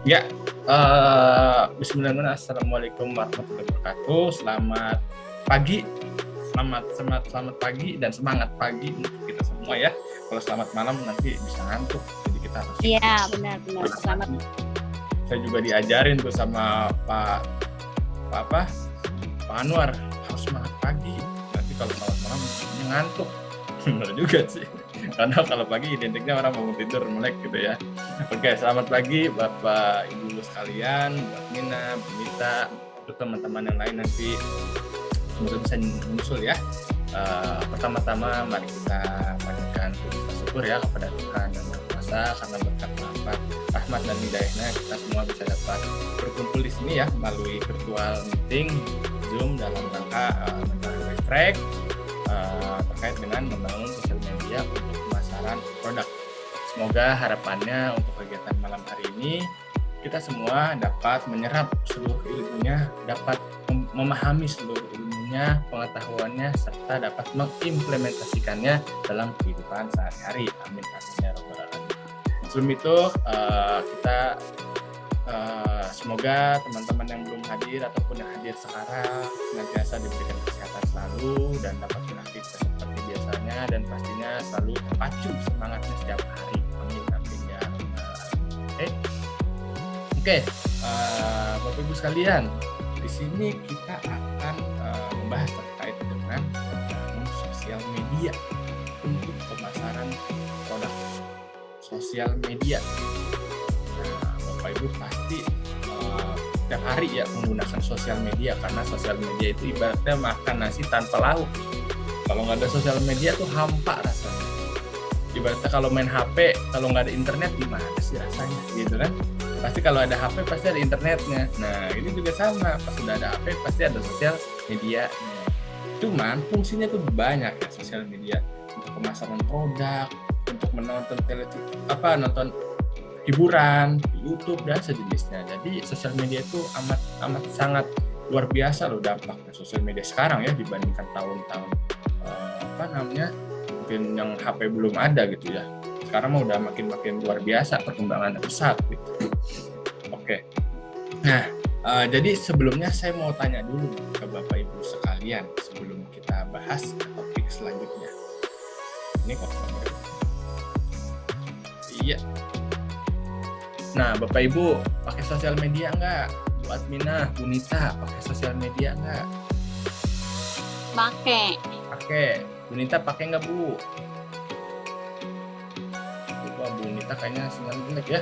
Ya, bismillahirrahmanirrahim. Assalamualaikum warahmatullahi wabarakatuh. Selamat pagi, selamat pagi dan semangat pagi untuk kita semua ya. Kalau selamat malam nanti bisa ngantuk, jadi kita harus. Iya, benar. Selamat. Saya juga diajarin tuh sama Pak Anwar, harus semangat pagi. Nanti kalau selamat malam ngantuk. Benar juga sih. Karena kalau pagi identiknya orang bangun tidur melek gitu ya. Oke, selamat pagi Bapak Ibu sekalian, Mbak Mina, Bu Mita, untuk teman-teman yang lain nanti semoga bisa menyusul ya. Pertama-tama mari kita panjatkan puji syukur ya kepada Tuhan Yang Maha Kuasa, karena berkat rahmat dan hidayahnya kita semua bisa dapat berkumpul di sini ya melalui virtual meeting Zoom dalam rangka mencari track terkait dengan membangun sosial media untuk pemasaran produk. Semoga harapannya untuk kegiatan malam hari ini kita semua dapat menyerap seluruh ilmunya, dapat memahami seluruh ilmunya, pengetahuannya, serta dapat mengimplementasikannya dalam kehidupan sehari-hari. Amin ya rabbal alamin. Sebelum itu kita semoga teman-teman yang belum hadir ataupun yang hadir sekarang senantiasa diberikan kesehatan selalu dan dapat beraktivitas seperti biasanya dan pastinya selalu terpacu semangatnya setiap hari. Amin ya. Oke, Bapak Ibu sekalian, di sini kita akan membahas terkait dengan sosial media untuk pemasaran produk sosial media. Bapak Ibu pasti setiap hari ya menggunakan sosial media, karena sosial media itu ibaratnya makan nasi tanpa lauk. Kalau nggak ada sosial media tuh hampa rasanya. Ibaratnya kalau main HP, kalau nggak ada internet gimana sih rasanya gitu kan? Pasti kalau ada HP pasti ada internetnya. Nah ini juga sama, pas sudah ada HP pasti ada sosial media. Cuman fungsinya tuh banyak ya sosial media, untuk pemasaran produk, untuk menonton nonton hiburan di YouTube dan sejenisnya. Jadi sosial media itu amat sangat luar biasa loh dampaknya sosial media sekarang ya dibandingkan tahun-tahun mungkin yang HP belum ada gitu ya. Sekarang mah udah makin luar biasa perkembangan pesat gitu. Oke. Nah, jadi sebelumnya saya mau tanya dulu ke Bapak Ibu sekalian sebelum kita bahas topik selanjutnya. Ini kok. Iya. Nah, Bapak Ibu pakai sosial media enggak? Bu Admina, Bu Nita, pakai sosial media enggak? Pakai. Bu Nita pakai enggak, Bu? Wah, Bu Nita kayaknya sinyal jelek ya.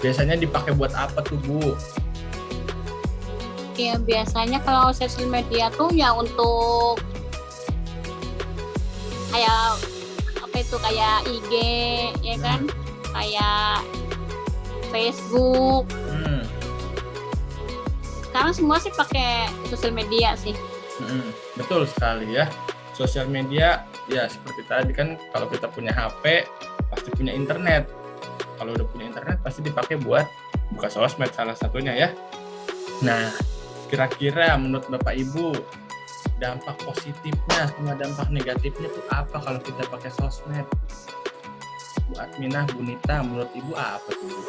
Biasanya dipakai buat apa tuh, Bu? Ya, biasanya kalau sosial media tuh ya untuk kayak IG ya kan, kayak Facebook. Sekarang semua sih pakai sosial media sih. Betul sekali ya. Sosial media ya seperti tadi kan, kalau kita punya HP pasti punya internet. Kalau udah punya internet pasti dipakai buat buka sosmed salah satunya ya. Nah, kira-kira menurut Bapak Ibu dampak positifnya sama dampak negatifnya itu apa kalau kita pakai sosmed? Bu Adminah, Bu Nita, menurut Ibu apa tuh?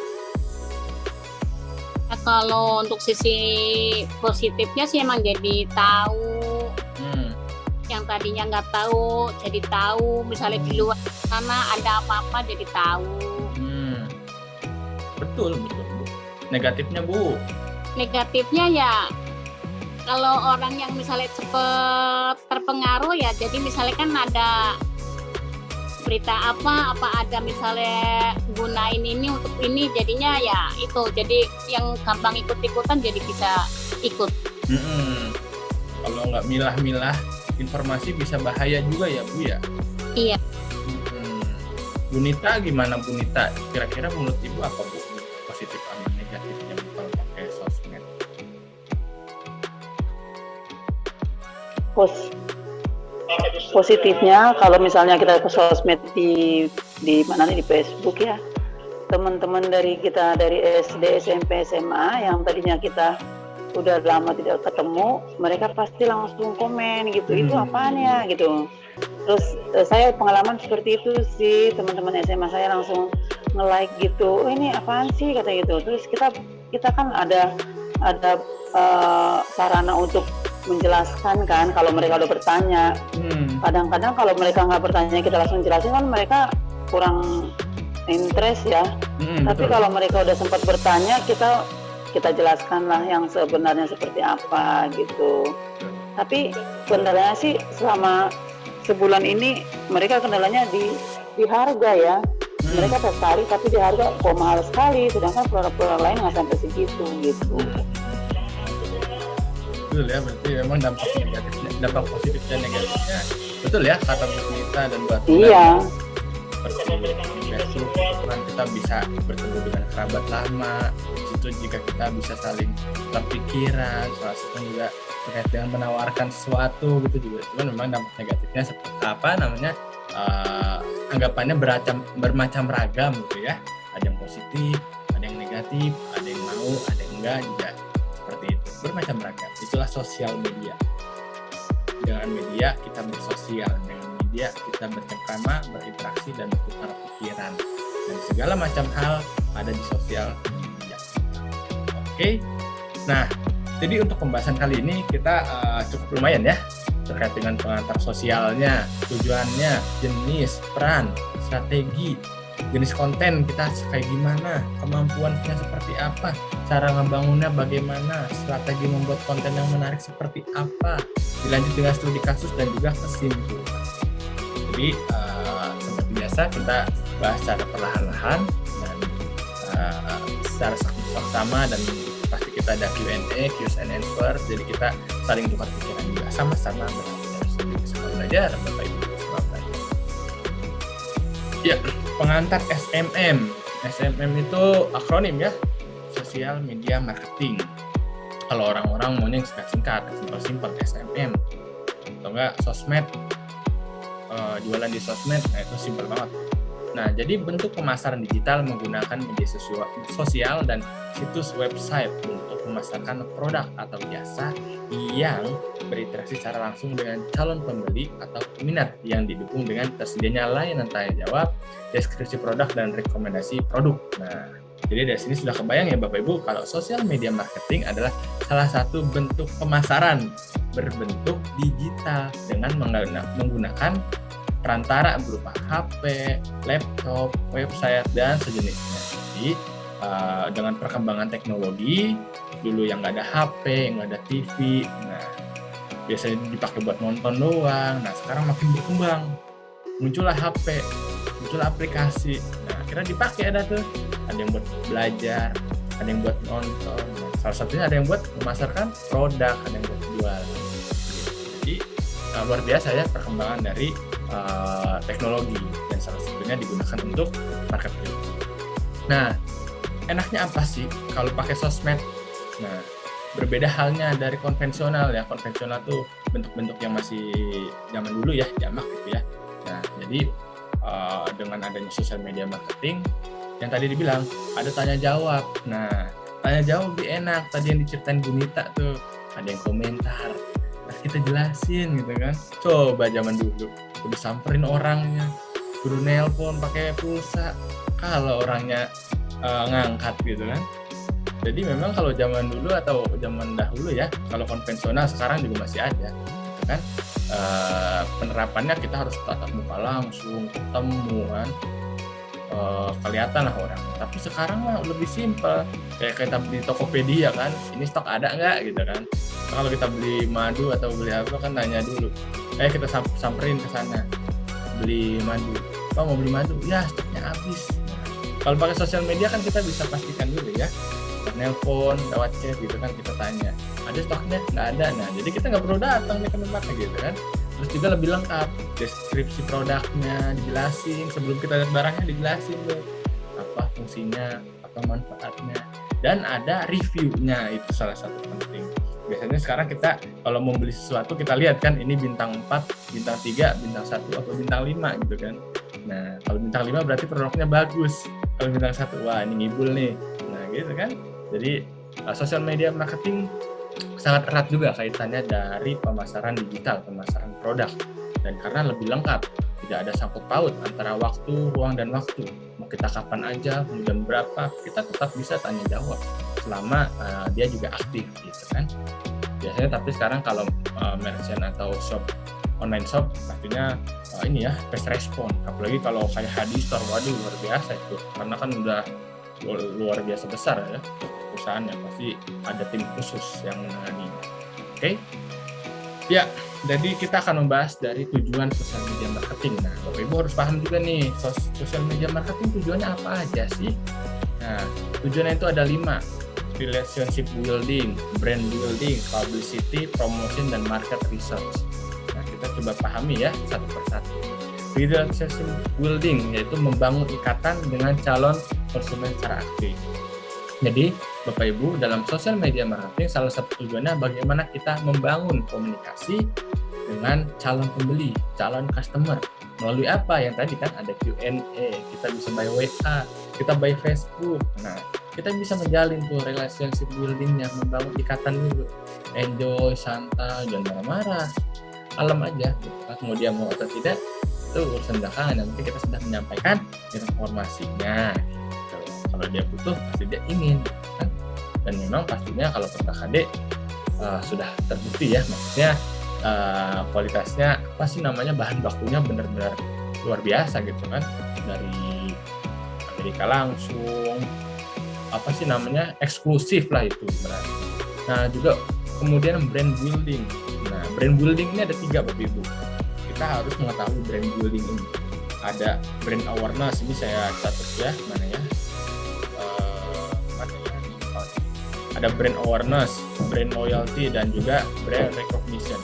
Ya, kalau untuk sisi positifnya sih emang jadi tahu. Yang tadinya nggak tahu jadi tahu. Misalnya di luar sana ada apa-apa jadi tahu. Betul Bu. Negatifnya, Bu? Negatifnya ya kalau orang yang misalnya cepat terpengaruh ya, jadi misalnya kan ada berita apa ada misalnya gunain ini untuk ini, jadinya ya itu, jadi yang gampang ikut-ikutan jadi bisa ikut. Kalau nggak milah-milah informasi bisa bahaya juga ya, Bu ya? Iya. Bu Nita gimana, Bu Nita? Kira-kira menurut Ibu apa, Bu? Positif sama negatifnya kalau pakai sosmed? Positifnya kalau misalnya kita ke sosmed di mana nih, di Facebook ya, teman-teman dari kita dari SD, SMP, SMA yang tadinya kita udah lama tidak ketemu, mereka pasti langsung komen gitu, itu apaan ya gitu. Terus saya pengalaman seperti itu sih, teman-teman SMA saya langsung nge-like gitu, oh ini apaan sih kata gitu. Terus kita kan ada sarana untuk menjelaskan kan kalau mereka udah bertanya. Kadang-kadang kalau mereka nggak bertanya kita langsung jelasin kan mereka kurang interest ya. Tapi betul. kalau mereka udah sempat bertanya kita jelaskan lah yang sebenarnya seperti apa gitu. Tapi kendalanya sih selama sebulan ini mereka kendalanya di harga ya. Mereka tertarik tapi di harga kok mahal sekali, sedangkan produk-produk lain nggak sampai segitu gitu. Betul ya, berarti memang dampak positif dan negatifnya betul ya kata Bu Nita dan buat Iya. seperti Facebook kan kita bisa bertemu dengan kerabat lama, itu jika kita bisa saling berpikiran, salah satu juga terkait dengan menawarkan sesuatu gitu juga. Cuman memang dampak negatifnya seperti apa namanya, anggapannya bermacam ragam gitu ya. Ada yang positif, ada yang negatif, ada yang mau, ada yang enggak juga seperti itu. Bermacam ragam. Itulah sosial media. Dengan media kita bersosial, dengan media kita bercengkrama, berinteraksi dan bertukar pikiran. Dan segala macam hal ada di sosial media. Oke. Nah, jadi untuk pembahasan kali ini kita cukup lumayan ya terkait dengan pengantar sosialnya, tujuannya, jenis, peran, strategi, jenis konten kita kayak gimana, kemampuannya seperti apa, cara ngebangunnya bagaimana, strategi membuat konten yang menarik seperti apa, dilanjut dengan studi kasus dan juga kesimpulan. Jadi seperti biasa kita bahas secara perlahan-lahan dan secara sama dan pasti kita ada Q&A, Q&A and answer, jadi kita saling tukar pikiran juga sama-sama belajar Bapak Ibu sama belajar. Ya, pengantar SMM. SMM itu akronim ya, Sosial Media Marketing. Kalau orang-orang maunya singkat-singkat, simpel-simpel SMM. Atau enggak sosmed, jualan di sosmed, nah itu simpel banget. Nah, jadi bentuk pemasaran digital menggunakan media sosial dan situs website untuk memasarkan produk atau jasa yang berinteraksi secara langsung dengan calon pembeli atau peminat yang didukung dengan tersedianya layanan tanya jawab, deskripsi produk, dan rekomendasi produk. Nah, jadi dari sini sudah kebayang ya Bapak Ibu kalau sosial media marketing adalah salah satu bentuk pemasaran berbentuk digital dengan menggunakan perantara berupa HP, laptop, website, dan sejenisnya. Jadi dengan perkembangan teknologi, dulu yang nggak ada HP, nggak ada TV, nah biasanya dipakai buat nonton doang. Nah sekarang makin berkembang, muncullah HP, muncul aplikasi. Nah akhirnya dipakai ada tuh, ada yang buat belajar, ada yang buat nonton. Nah, salah satunya ada yang buat memasarkan produk, ada yang buat jual. Jadi luar biasa ya perkembangan dari teknologi dan salah satunya digunakan untuk marketing. Nah, enaknya apa sih kalau pakai sosmed? Nah, berbeda halnya dari konvensional ya. Konvensional tuh bentuk-bentuk yang masih zaman dulu ya, jamak gitu ya. Nah, jadi dengan adanya sosial media marketing yang tadi dibilang ada tanya jawab. Nah, tanya jawab lebih enak. Tadi yang diceritain Bu Nita tuh ada yang komentar. Nah, kita jelasin gitu kan. Coba zaman dulu udah samperin orangnya, kudu nelpon pakai pulsa kalau orangnya ngangkat gitu kan. Jadi memang kalau zaman dulu atau zaman dahulu ya, kalau konvensional sekarang juga masih ada gitu kan, penerapannya kita harus tatap muka langsung, ketemu kan, kelihatan lah orangnya. Tapi sekarang mah lebih simpel, kayak kita beli Tokopedia kan, ini stok ada nggak gitu kan. Kalau kita beli madu atau beli apa kan nanya dulu, kita samperin ke sana, beli madu, Pak mau beli madu, ya stoknya habis. Kalau pakai sosial media kan kita bisa pastikan dulu ya, nelpon, lewat chat gitu kan, kita tanya, ada stoknya? Nggak ada. Nah jadi kita nggak perlu datang nih ke tempatnya gitu kan. Terus juga lebih lengkap, deskripsi produknya dijelasin, sebelum kita lihat barangnya dijelasin tuh, apa fungsinya, apa manfaatnya, dan ada reviewnya, itu salah satu penting. Biasanya sekarang kita kalau mau beli sesuatu kita lihat kan ini bintang 4, bintang 3, bintang 1, atau bintang 5 gitu kan. Nah kalau bintang 5 berarti produknya bagus, kalau bintang 1 wah ini ngibul nih. Nah gitu kan. Jadi sosial media marketing sangat erat juga kaitannya dari pemasaran digital, pemasaran produk. dan karena lebih lengkap, tidak ada sangkut paut antara waktu, ruang, dan waktu. Mau kita kapan aja, mau jam berapa, kita tetap bisa tanya jawab selama dia juga aktif gitu kan. Biasanya tapi sekarang kalau merchant atau online shop pastinya ini ya fast respon, apalagi kalau kayak Hadi Store, waduh luar biasa itu, karena kan udah luar biasa besar ya perusahaannya, pasti ada tim khusus yang menangani. Oke? Ya, jadi kita akan membahas dari tujuan sosial media marketing. Nah, Bapak Ibu harus paham juga nih, sosial media marketing tujuannya apa aja sih? Nah, tujuannya itu ada 5. Relationship building, brand building, publicity, promotion, dan market research. Nah, kita coba pahami ya satu persatu. Relationship building yaitu membangun ikatan dengan calon konsumen secara aktif. Jadi, Bapak Ibu, dalam sosial media marketing salah satu tujuannya bagaimana kita membangun komunikasi dengan calon pembeli, calon customer. Melalui apa? Yang tadi kan ada Q&A, kita bisa by WA, kita by Facebook. Nah, kita bisa menjalin tuh relationship building-nya, membangun ikatan dulu. Enjoy, santai, jangan marah-marah. Kalem aja. Mau dia mau atau tidak, itu urusan belakangan. Nanti kita sudah menyampaikan informasinya. Kalau dia butuh, pasti dia ingin. Kan? Dan memang pastinya kalau produk HD sudah terbukti ya, maksudnya kualitasnya apa sih namanya, bahan bakunya benar-benar luar biasa gitu kan, dari Amerika langsung, apa sih namanya, eksklusif lah itu berarti. Nah juga kemudian brand building. Nah brand building ini ada 3 Bapak Ibu. Kita harus mengetahui brand building ini. Ada brand awareness, ini saya catat ya, mana ya? Ada brand awareness, brand loyalty, dan juga brand recognition.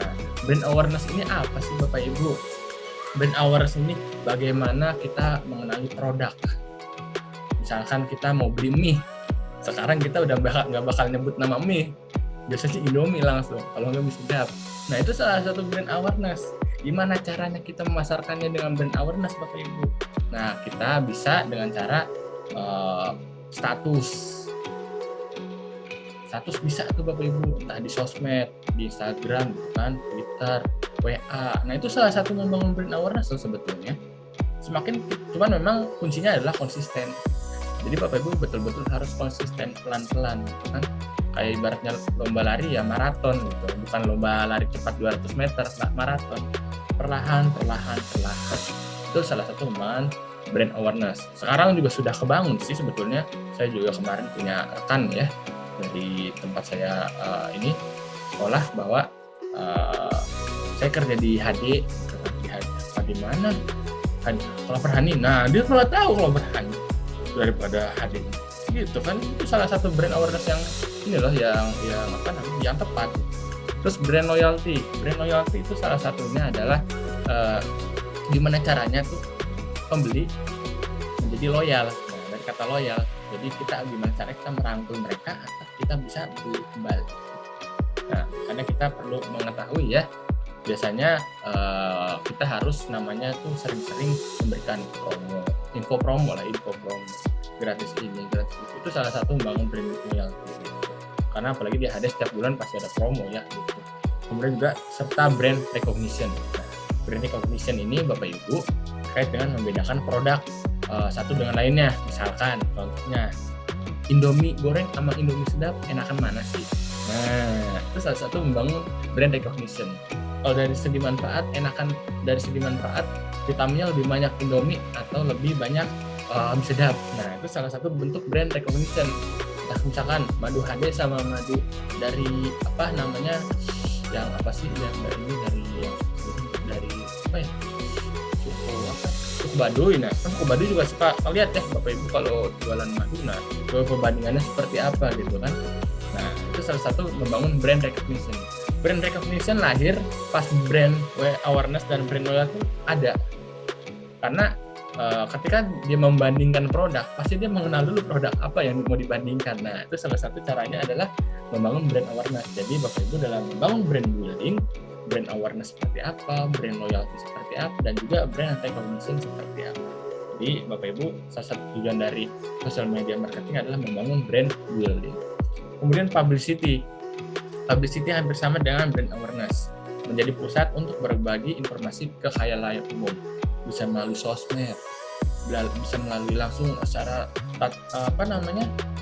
Nah, brand awareness ini apa sih Bapak Ibu? Brand awareness ini bagaimana kita mengenali produk. Misalkan kita mau beli mie, sekarang kita udah nggak bakal nyebut nama mie, biasanya Indomie langsung, kalau nggak mie sedap. Nah itu salah satu brand awareness. Gimana caranya kita memasarkannya dengan brand awareness Bapak Ibu? Nah kita bisa dengan cara status bisa tuh Bapak Ibu, entah di sosmed, di Instagram, kan, Twitter, WA. Nah itu salah satu membangun brand awareness loh sebetulnya. Cuman memang kuncinya adalah konsisten. Jadi Bapak Ibu betul-betul harus konsisten, pelan-pelan gitu kan. Kayak ibaratnya lomba lari ya maraton gitu, bukan lomba lari cepat 200 meter, maraton. Perlahan. Itu salah satu membangun brand awareness. Sekarang juga sudah kebangun sih sebetulnya. Saya juga kemarin punya rekan ya dari tempat saya ini sekolah, bahwa saya kerja di HD mana? Klover Honey. Nah dia malah tahu Klover Honey daripada HD gitu kan. Itu salah satu brand awareness yang ini loh, yang tepat. Terus brand loyalty itu salah satunya adalah gimana caranya tuh pembeli menjadi loyal. Nah, dari kata loyal, jadi kita gimana cara kita merangkul mereka agar kita bisa beli kembali. Nah, karena kita perlu mengetahui ya, biasanya kita harus namanya tuh sering-sering memberikan info promo, gratis ini, gratis itu salah satu membangun brand loyalty gitu. Karena apalagi dia ada setiap bulan pasti ada promo ya gitu. Kemudian juga serta brand recognition. Nah, brand recognition ini Bapak Ibu terkait dengan membedakan produk satu dengan lainnya. Misalkan contohnya Indomie goreng sama Indomie sedap enakan mana sih? Nah, itu salah satu membangun brand recognition. Kalau dari segi manfaat, dari segi manfaat vitaminnya lebih banyak Indomie atau lebih banyak mie sedap. Nah, itu salah satu bentuk brand recognition. Nah, misalkan madu HD sama madu dari apa namanya, yang apa sih, yang dari apa ya, suku Baduy. Nah kan suku Baduy juga suka lihat ya Bapak Ibu kalau jualan madu, nah perbandingannya seperti apa gitu kan. Nah itu salah satu membangun brand recognition. Brand recognition lahir pas brand awareness dan brand loyalty ada, karena ketika dia membandingkan produk, pasti dia mengenal dulu produk apa yang mau dibandingkan. Nah, itu salah satu caranya adalah membangun brand awareness. Jadi Bapak Ibu dalam membangun brand building, brand awareness seperti apa, brand loyalty seperti apa, dan juga brand recognition seperti apa. Jadi Bapak Ibu, salah satu tujuan dari social media marketing adalah membangun brand building. Kemudian publicity hampir sama dengan brand awareness. menjadi pusat untuk berbagi informasi ke khalayak umum. Bisa melalui sosmed, bisa melalui langsung acara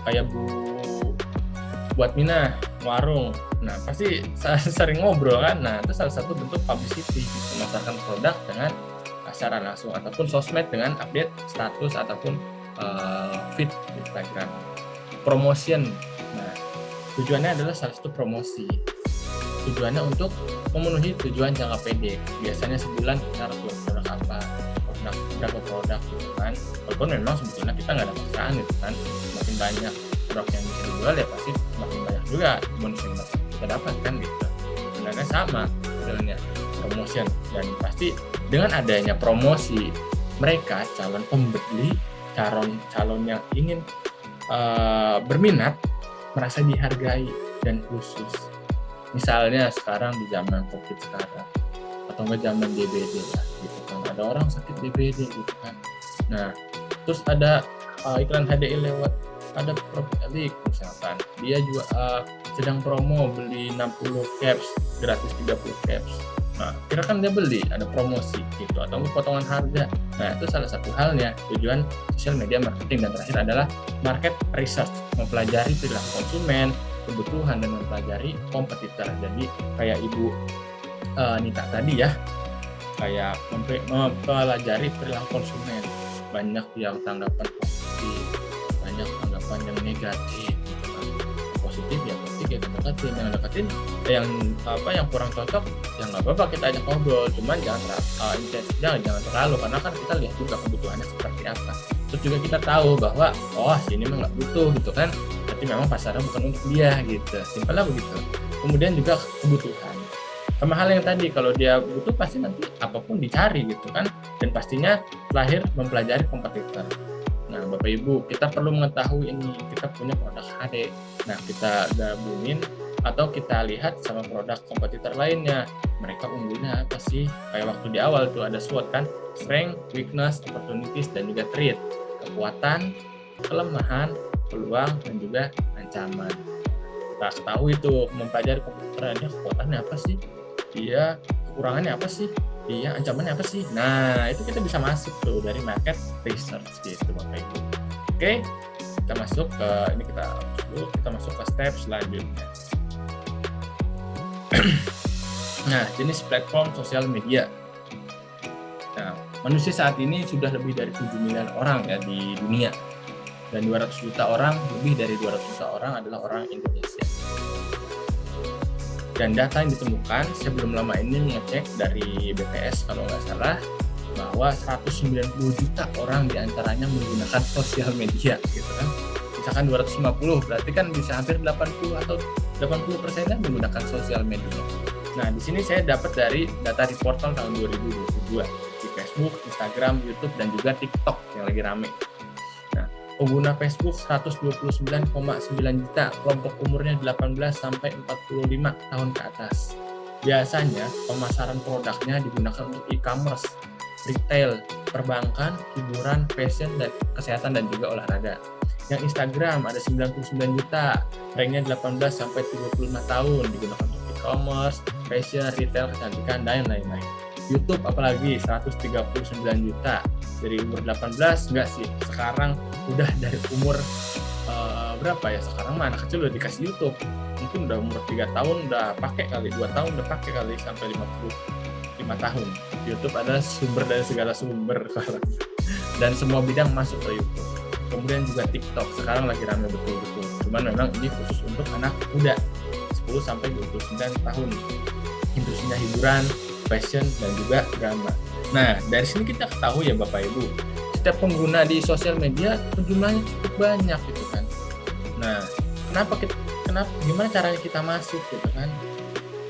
kayak buat Mina warung. Nah, pasti sering ngobrol kan. Nah, itu salah satu bentuk publicity, memasarkan produk dengan secara langsung, ataupun sosmed dengan update status ataupun feed Instagram. Promotion. Nah, tujuannya adalah salah satu promosi. Tujuannya untuk memenuhi tujuan jangka pendek. Biasanya sebulan kita harus buat produk apa, berapa produk gitu kan. Walaupun memang sebetulnya kita nggak ada paksaan gitu kan. Semakin banyak produk yang bisa dijual ya pasti semakin banyak juga bonus yang kita dapatkan gitu. Sebenarnya sama sebenarnya promotion, dan pasti dengan adanya promosi mereka calon pembeli, calon yang ingin berminat merasa dihargai dan khusus. Misalnya sekarang di zaman COVID sekarang, atau nggak zaman DBD lah gitu kan, ada orang sakit DBD gitu kan. Nah, terus ada iklan HDI lewat, ada Prophetic misalkan, dia juga sedang promo beli 60 caps gratis 30 caps. Nah, kira kan dia beli, ada promosi gitu, atau potongan harga. Nah, itu salah satu halnya tujuan sosial media marketing. Dan terakhir adalah market research, mempelajari perilaku konsumen, kebutuhan, dan mempelajari kompetitor. Jadi kayak Ibu Nita tadi ya, kayak mempelajari perilaku konsumen. Banyak yang tanggapan positif, banyak tanggapan yang negatif gitu kan. Positif ya positif, yang deketin, yang kurang cocok ya nggak apa-apa, kita ajak ngobrol, cuman jangan terlalu, karena kan kita lihat juga kebutuhannya seperti apa. Terus juga kita tahu bahwa sini mah nggak butuh gitu kan, berarti memang pasarnya bukan untuk dia gitu, simpelnya begitu. Kemudian juga kebutuhan, sama hal yang tadi, kalau dia butuh pasti nanti apapun dicari gitu kan, dan pastinya terakhir mempelajari kompetitor. Nah, Bapak Ibu, kita perlu mengetahui ini, kita punya produk HD. Nah, kita gabungin atau kita lihat sama produk kompetitor lainnya. Mereka unggulnya apa sih? Kayak waktu di awal tuh ada SWOT kan, strength, weakness, opportunities, dan juga threat. Kekuatan, kelemahan, peluang, dan juga ancaman. Kita ketahui itu, mempelajari kompetitornya, kekuatannya apa sih? Dia kekurangannya apa sih? Dia ancamannya apa sih? Nah, itu kita bisa masuk tuh dari market research gitu Bapak Ibu. Oke, kita masuk ke step selanjutnya. Nah, jenis platform sosial media. Nah, manusia saat ini sudah lebih dari 7 miliar orang ya di dunia. Dan 200 juta orang, lebih dari 200 juta orang adalah orang Indonesia. Dan data yang ditemukan, saya belum lama ini ngecek dari BPS kalau nggak salah, bahwa 190 juta orang diantaranya menggunakan sosial media gitu kan. Misalkan 250, berarti kan bisa hampir 80 atau 80%-nya menggunakan sosial media. Nah, di sini saya dapat dari data di portal tahun 2022 di Facebook, Instagram, YouTube, dan juga TikTok yang lagi rame. Nah, pengguna Facebook 129,9 juta, kelompok umurnya 18 sampai 45 tahun ke atas. Biasanya pemasaran produknya digunakan untuk e-commerce, retail, perbankan, hiburan, fashion, dan kesehatan, dan juga olahraga. Yang Instagram ada 99 juta, ranknya 18 sampai 35 tahun, digunakan untuk e-commerce, fashion, retail, kecantikan, dan lain-lain. YouTube apalagi 139 juta, dari umur 18 enggak sih, sekarang udah dari umur berapa ya, sekarang mah anak kecil udah dikasih YouTube, mungkin udah umur 3 tahun udah pakai kali, 2 tahun udah pakai kali, sampai 55 tahun. YouTube adalah sumber dari segala sumber dan semua bidang masuk ke YouTube. Kemudian juga TikTok sekarang lagi ramai betul-betul, cuman memang ini khusus untuk anak muda 10 sampai 29 tahun. Industrinya hiburan, fashion, dan juga drama. Nah, dari sini kita ketahui ya Bapak Ibu, setiap pengguna di sosial media jumlahnya cukup banyak gitu kan. Nah, gimana caranya kita masuk gitu kan?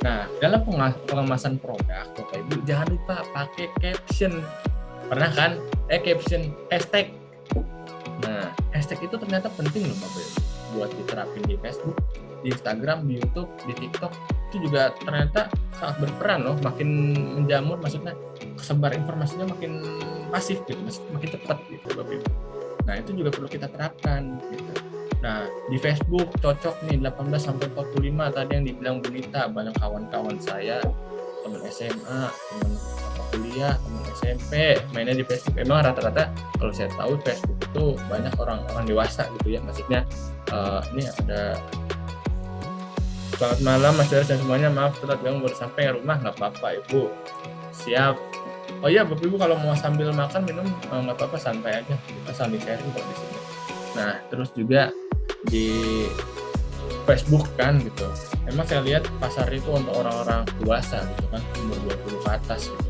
Nah, dalam pengemasan produk Bapak Ibu jangan lupa pakai caption. Pernah kan? Caption, hashtag. Nah, hashtag itu ternyata penting loh Bapak Ibu, buat diterapin di Facebook, di Instagram, di YouTube, di TikTok. Itu juga ternyata sangat berperan loh, makin menjamur, maksudnya kesebar informasinya makin masif gitu, makin cepat gitu Bapak Ibu. Nah, itu juga perlu kita terapkan gitu. Nah, di Facebook cocok nih 18 sampai 45 tadi yang dibilang Bunita, banyak kawan-kawan saya teman SMA, teman kuliah, teman SMP mainnya di Facebook. Emang rata-rata kalau saya tahu Facebook itu banyak orang-orang dewasa gitu ya, maksudnya ini ada selamat malam Mas Yoris dan semuanya, maaf telat ganggu baru sampai rumah, nggak apa-apa Ibu, siap. Oh iya Bapak Ibu kalau mau sambil makan minum nggak apa-apa, santai aja, kita sambil sharing kok di sini. Nah terus juga di Facebook kan gitu, emang saya lihat pasar itu untuk orang-orang dewasa gitu kan, umur 20 ke atas gitu,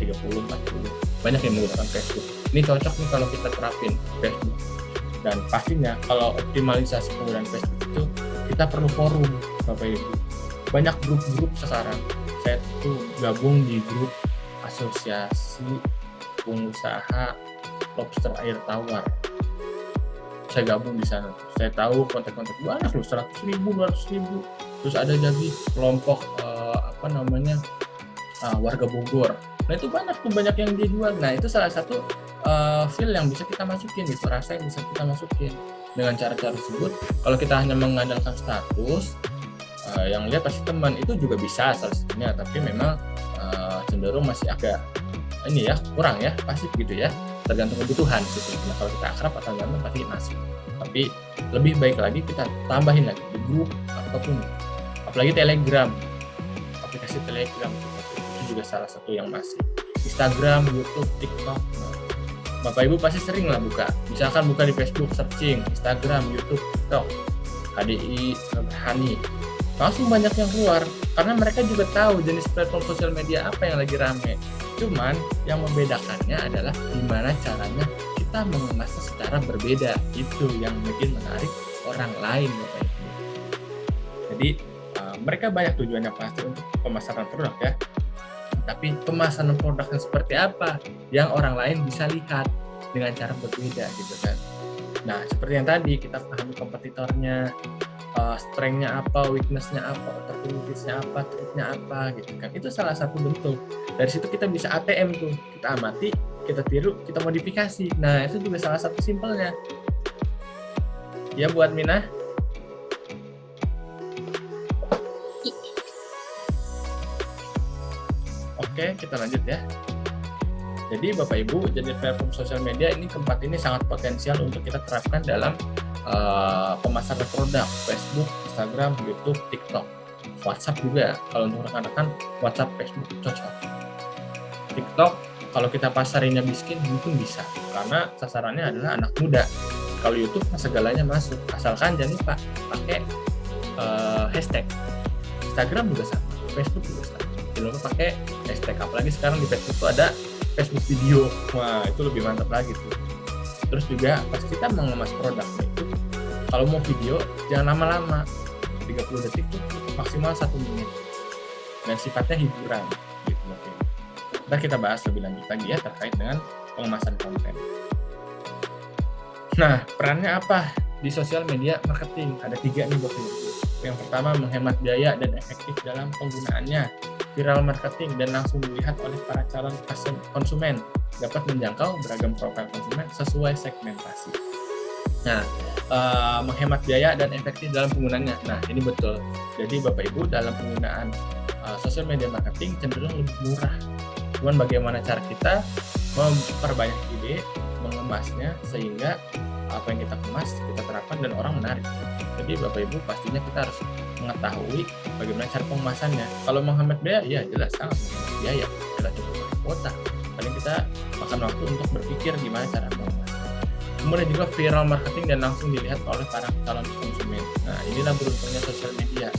50, 30, 40, banyak yang menggunakan Facebook. Ini cocok nih kalau kita terapin Facebook. Dan pastinya kalau optimalisasi penggunaan Facebook itu kita perlu forum Bapak Ibu. Banyak grup-grup sekarang. Saya tuh gabung di grup asosiasi pengusaha lobster air tawar. Saya gabung di sana. Saya tahu kontak-kontak banyak loh, 100.000, 200.000. Terus ada jadi kelompok warga Bogor. Nah itu banyak yang dia jual. Nah itu salah satu feel yang bisa kita masukin gitu, rasa yang bisa kita masukin dengan cara-cara tersebut. Kalau kita hanya mengandalkan status, yang lihat pasti teman, itu juga bisa salah satunya, tapi memang cenderung masih agak kurang ya, pasti begitu ya, tergantung kebutuhan gitu. Nah, kalau kita akrab atau ganteng pasti masuk, tapi lebih baik lagi kita tambahin lagi di grup apapun, apalagi Telegram, aplikasi Telegram itu juga salah satu yang masih. Instagram, YouTube, TikTok. Nah, Bapak Ibu pasti sering lah buka, misalkan buka di Facebook, searching Instagram, YouTube, TikTok, HDI, Hani, langsung banyak yang keluar karena mereka juga tahu jenis platform sosial media apa yang lagi rame. Cuman yang membedakannya adalah gimana caranya kita mengemasnya secara berbeda, itu yang bikin menarik orang lain Bapak Ibu. Jadi mereka banyak tujuannya pasti untuk pemasaran produk ya, tapi pemasaran produknya seperti apa yang orang lain bisa lihat dengan cara berbeda gitu kan. Nah seperti yang tadi, kita pahami kompetitornya, strength-nya apa, weakness-nya apa, opportunities-nya apa, triknya apa gitu kan. Itu salah satu bentuk. Dari situ kita bisa ATM tuh, kita amati, kita tiru, kita modifikasi. Nah itu juga salah satu simpelnya ya buat Minah. Oke, kita lanjut ya. Jadi Bapak Ibu, jadi platform sosial media ini keempat ini sangat potensial untuk kita terapkan dalam pemasaran produk. Facebook, Instagram, YouTube, TikTok, WhatsApp juga. Kalau untuk rekan-rekan, WhatsApp, Facebook cocok. TikTok, kalau kita pasarinnya miskin mungkin bisa, karena sasarannya adalah anak muda. Kalau YouTube segalanya masuk, asalkan jangan lupa pakai hashtag. Instagram juga sama, Facebook juga sama. Jangan lupa pakai hashtag, apalagi sekarang di Facebook itu ada Facebook video. Wah, itu lebih mantap lagi tuh. Terus juga pas kita mengemas produknya itu, kalau mau video jangan lama-lama, 30 detik tuh maksimal 1 menit, dan sifatnya hiburan gitu. Ntar kita bahas lebih lanjut lagi ya terkait dengan pengemasan konten. Nah, perannya apa di sosial media marketing? Ada 3 nih Bapak Ibu. Yang pertama, menghemat biaya dan efektif dalam penggunaannya. Viral marketing dan langsung dilihat oleh para calon konsumen, dapat menjangkau beragam profil konsumen sesuai segmentasi. Nah, menghemat biaya dan efektif dalam penggunaannya. Nah, ini betul. Jadi Bapak Ibu dalam penggunaan sosial media marketing cenderung lebih murah. Cuman bagaimana cara kita memperbanyak ide, mengemasnya sehingga apa yang kita kemas kita terapkan dan orang menarik. Jadi Bapak Ibu pastinya kita harus mengetahui bagaimana cara pengemasannya. Kalau menghemat biaya, ya jelas sangat menghemat biaya. Kita cukup pakai kuota. Paling kita makan waktu untuk berpikir gimana cara mengemas. Kemudian juga viral marketing dan langsung dilihat oleh para calon konsumen. Nah, inilah beruntungnya sosial media.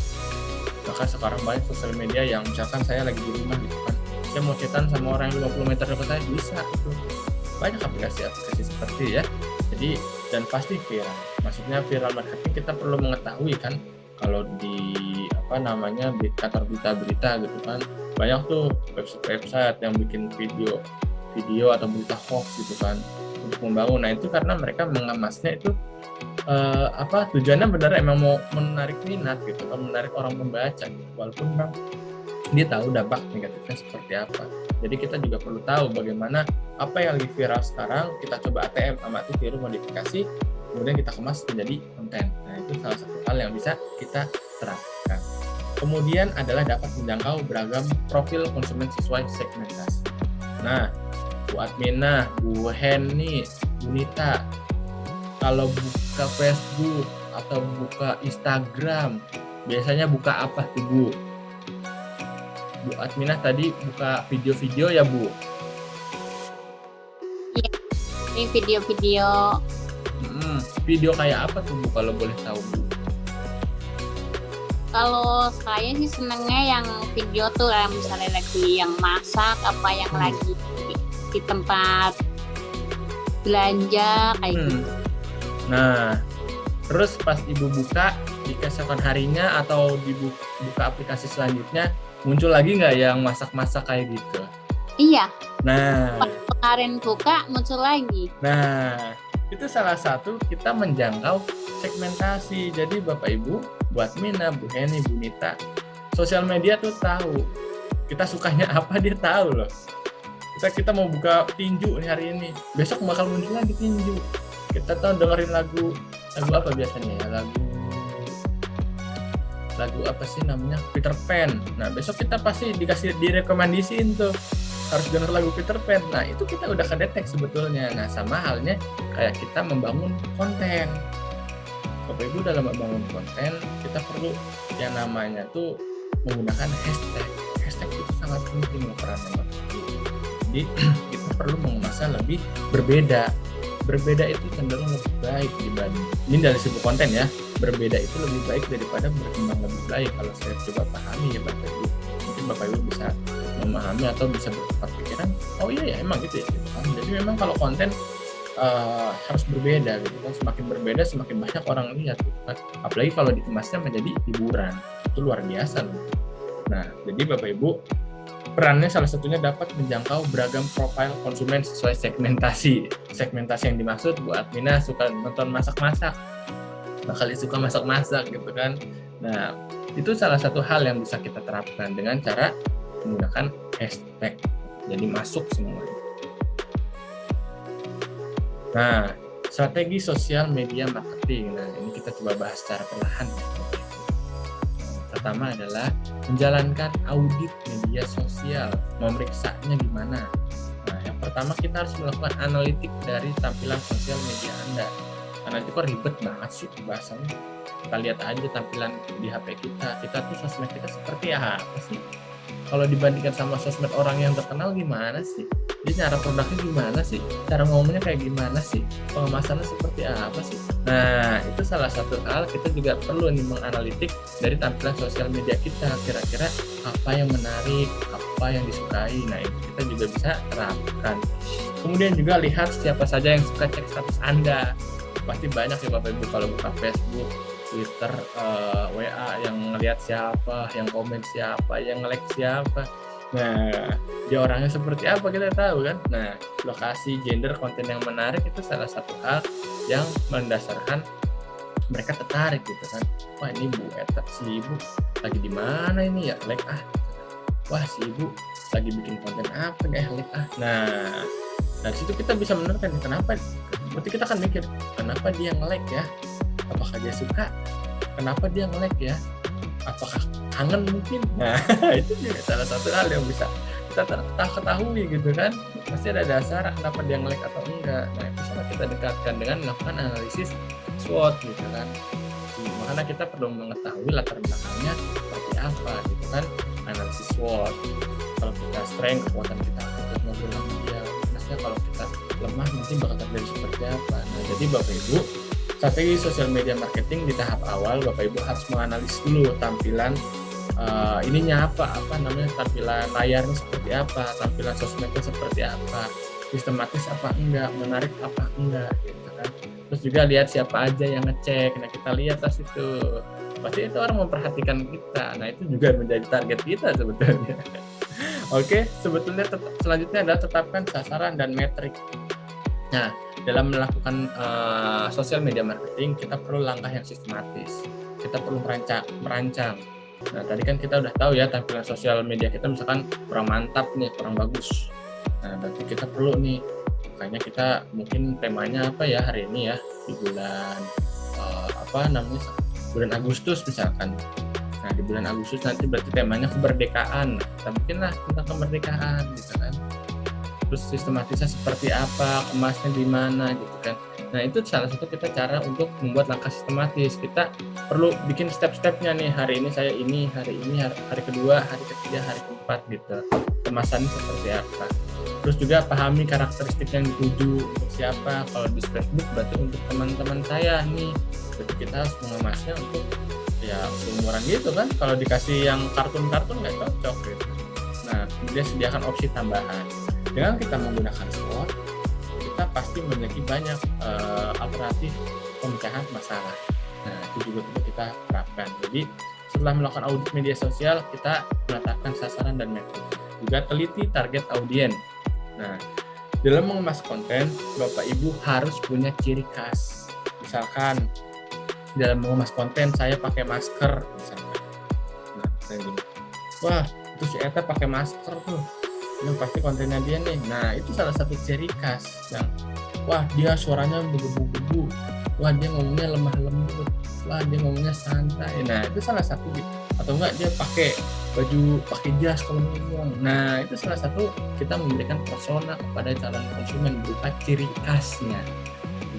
Maka sekarang banyak sosial media yang misalkan saya lagi di rumah gitu kan, saya mau chatan sama orang yang 50 meter dekat saya, bisa itu. Banyak aplikasi-aplikasi seperti ya. Jadi dan pasti viral. Maksudnya viral marketing kita perlu mengetahui kan, kalau di kantor berita-berita gitu kan, banyak tuh website yang bikin video atau berita hoax gitu kan untuk membangun. Nah itu karena mereka mengemasnya itu tujuannya benar emang mau menarik minat gitu kan, menarik orang membaca gitu. Walaupun bang dia tahu dampak negatifnya seperti apa. Jadi kita juga perlu tahu bagaimana apa yang lagi viral sekarang, kita coba ATM, amati, tiru, modifikasi, kemudian kita kemas menjadi konten. Nah itu salah satu hal yang bisa kita terapkan. Kemudian adalah dapat menjangkau beragam profil konsumen sesuai segmentasi. Nah, Bu Adminah, Bu Henny, Bu Nita, kalau buka Facebook atau buka Instagram, biasanya buka apa tuh Bu? Bu Adminah tadi buka video-video ya Bu? Ini video-video Video kayak apa tuh Bu kalau boleh tahu Bu? kalau saya sih senengnya yang video tuh misalnya lagi yang masak apa yang lagi di tempat belanja kayak gitu. Nah, terus pas Ibu buka di keesokan harinya atau dibuka aplikasi selanjutnya, muncul lagi nggak yang masak-masak kayak gitu? Iya, Nah, kemarin buka muncul lagi. Nah, itu salah satu kita menjangkau segmentasi. Jadi Bapak Ibu, buat Mina, Bu Henny, Bu Nita, sosial media tuh tahu kita sukanya apa, dia tahu loh. Kita mau buka tinju nih hari ini, besok bakal muncul lagi tinju. Kita tahu dengerin lagu apa biasanya ya, lagu apa sih namanya, Peter Pan. Nah besok kita pasti direkomendasiin tuh harus denger lagu Peter Pan. Nah itu kita udah kedetek sebetulnya. Nah sama halnya kayak kita membangun konten. Bapak Ibu dalam membangun konten kita perlu yang namanya tuh menggunakan hashtag. Hashtag itu sangat penting loh perannya Bapak Ibu. Jadi kita perlu mengemasnya lebih berbeda. Berbeda itu cenderung lebih baik dibanding, ini dari segi konten ya, berbeda itu lebih baik daripada berkembang lebih baik. Kalau saya coba pahami ya Bapak Ibu, mungkin Bapak Ibu bisa memahami atau bisa bertukar pikiran, oh iya ya emang gitu ya gitu kan. Jadi memang kalau konten harus berbeda gitu kan, semakin berbeda semakin banyak orang lihat gitu kan, apalagi kalau dikemasnya menjadi hiburan, itu luar biasa loh. Nah jadi Bapak Ibu, perannya salah satunya dapat menjangkau beragam profil konsumen sesuai segmentasi. Segmentasi yang dimaksud Bu Adminah suka nonton masak-masak, bakal suka masak-masak gitu kan. Nah, itu salah satu hal yang bisa kita terapkan dengan cara menggunakan hashtag. Jadi masuk semuanya. Nah, strategi sosial media marketing. Nah, ini kita coba bahas secara perlahan ya. Pertama adalah menjalankan audit media sosial, memeriksanya gimana. Nah, yang pertama kita harus melakukan analitik dari tampilan sosial media Anda. Karena itu kok ribet banget sih bahasanya. Kita lihat aja tampilan di HP kita tuh sosmed kita seperti apa sih? Kalau dibandingkan sama sosmed orang yang terkenal gimana sih? Jadi cara produknya gimana sih? Cara ngomongnya kayak gimana sih? Pengemasannya seperti apa sih? Nah, itu salah satu hal kita juga perlu nih menganalitik dari tampilan sosial media kita. Kira-kira apa yang menarik, apa yang disukai. Nah, itu kita juga bisa terapkan. Kemudian juga lihat siapa saja yang suka cek status Anda. Pasti banyak ya Bapak Ibu kalau buka Facebook, Twitter, WA yang ngelihat siapa, yang komen siapa, yang nge-like siapa. Nah, dia orangnya seperti apa kita tahu kan. Nah, lokasi, gender, konten yang menarik itu salah satu hal yang mendasarkan mereka tertarik gitu kan. Wah ini Bu Eta, si Ibu lagi di mana ini ya, like ah. Wah si Ibu lagi bikin konten apa nih, like ah. Nah, dari situ kita bisa menerka kenapa. Berarti kita akan mikir, kenapa dia nge-like ya? Apakah dia suka? Kenapa dia nge-like ya? Apakah kangen mungkin? Nah, itu juga salah satu hal yang bisa kita ketahui gitu kan. Pasti ada dasar kenapa dia nge-like atau enggak. Nah, itu sama kita dekatkan dengan melakukan analisis SWOT gitu kan. Makanya kita perlu mengetahui latar belakangnya seperti apa gitu kan. Analisis SWOT. Kalau kita strength, kekuatan kita untuk ngobrol sama dia. Maksudnya kalau kita lemah nanti bakal terjadi seperti apa. Nah, jadi Bapak Ibu, strategi sosial media marketing di tahap awal Bapak Ibu harus menganalisis dulu tampilan ininya apa namanya, tampilan layarnya seperti apa, tampilan sosmednya seperti apa, sistematis apa enggak, menarik apa enggak gitu kan. Terus juga lihat siapa aja yang ngecek. Nah, kita lihat tas itu. Pasti itu orang memperhatikan kita. Nah, itu juga menjadi target kita sebetulnya. Oke, sebetulnya selanjutnya adalah tetapkan sasaran dan metrik. Nah, dalam melakukan sosial media marketing, kita perlu langkah yang sistematis. Kita perlu merancang. Nah, tadi kan kita udah tahu ya tampilan sosial media kita misalkan kurang mantap nih, kurang bagus. Nah, berarti kita perlu nih, makanya kita mungkin temanya apa ya hari ini ya, di bulan bulan Agustus misalkan. Nah di bulan Agustus nanti berarti temanya kemerdekaan. Nah, kita bikinlah tentang kemerdekaan gitu kan. Terus sistematisnya seperti apa, kemasnya di mana gitu kan. Nah itu salah satu kita cara untuk membuat langkah sistematis. Kita perlu bikin step-stepnya nih, hari ini saya ini, hari kedua, hari ketiga, hari keempat gitu. Kemasannya seperti apa. Terus juga pahami karakteristik yang dituju untuk siapa. Kalau di Facebook berarti untuk teman-teman saya nih. Jadi kita harus mengemasnya untuk ya seumuran gitu kan. Kalau dikasih yang kartun-kartun nggak cocok gitu. Nah kemudian sediakan opsi tambahan. Dengan kita menggunakan SWOT, kita pasti memiliki banyak alternatif pemecahan masalah. Nah, itu juga perlu kita terapkan. Jadi, setelah melakukan audit media sosial, kita menetapkan sasaran dan metode. Juga teliti target audiens. Nah, dalam mengemas konten, Bapak Ibu harus punya ciri khas. Misalkan, dalam mengemas konten, saya pakai masker. Misalkan. Nah, saya gini. Wah, itu si Eta pakai masker tuh. Ini pasti kontennya dia nih. Nah itu salah satu ciri khas yang wah dia suaranya bergebu-gebu, wah dia ngomongnya lemah lembut, wah dia ngomongnya santai. Nah itu salah satu gitu. Atau enggak dia pakai baju, pakai jas kalau ngomong. Nah itu salah satu kita memberikan persona kepada calon konsumen berupa ciri khasnya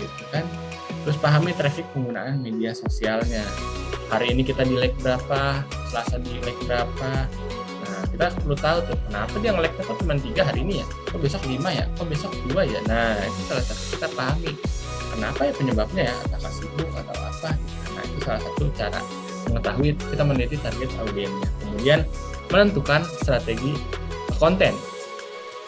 gitu kan. Terus pahami traffic penggunaan media sosialnya. Hari ini kita di like berapa, Selasa di like berapa. Nah, kita perlu tahu tuh kenapa dia nge-like-nya kok cuma 3 hari ini ya, kok besok 5 ya, kok besok 2 ya. Nah itu salah satu kita pahami kenapa ya penyebabnya ya, apakah sibuk atau apa. Nah itu salah satu cara mengetahui, kita meneliti target audiensnya. Kemudian menentukan strategi konten.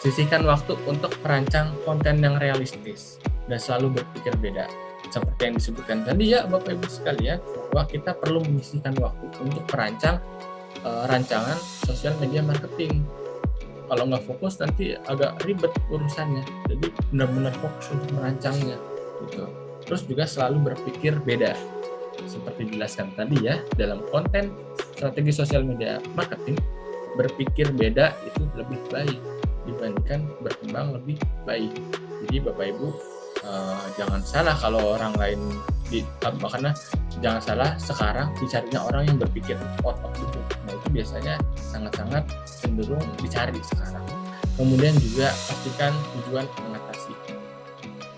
Sisihkan waktu untuk merancang konten yang realistis dan selalu berpikir beda. Seperti yang disebutkan tadi ya Bapak Ibu sekalian, bahwa kita perlu menyisihkan waktu untuk merancang rancangan sosial media marketing. Kalau nggak fokus nanti agak ribet urusannya. Jadi benar-benar fokus untuk merancangnya gitu. Terus juga selalu berpikir beda. Seperti dijelaskan tadi ya, dalam konten strategi sosial media marketing, berpikir beda itu lebih baik dibandingkan berkembang lebih baik. Jadi Bapak Ibu jangan salah kalau orang lain karena jangan salah sekarang dicarinya orang yang berpikir otak gitu. Nah itu biasanya sangat-sangat cenderung dicari sekarang. Kemudian juga pastikan tujuan mengatasi.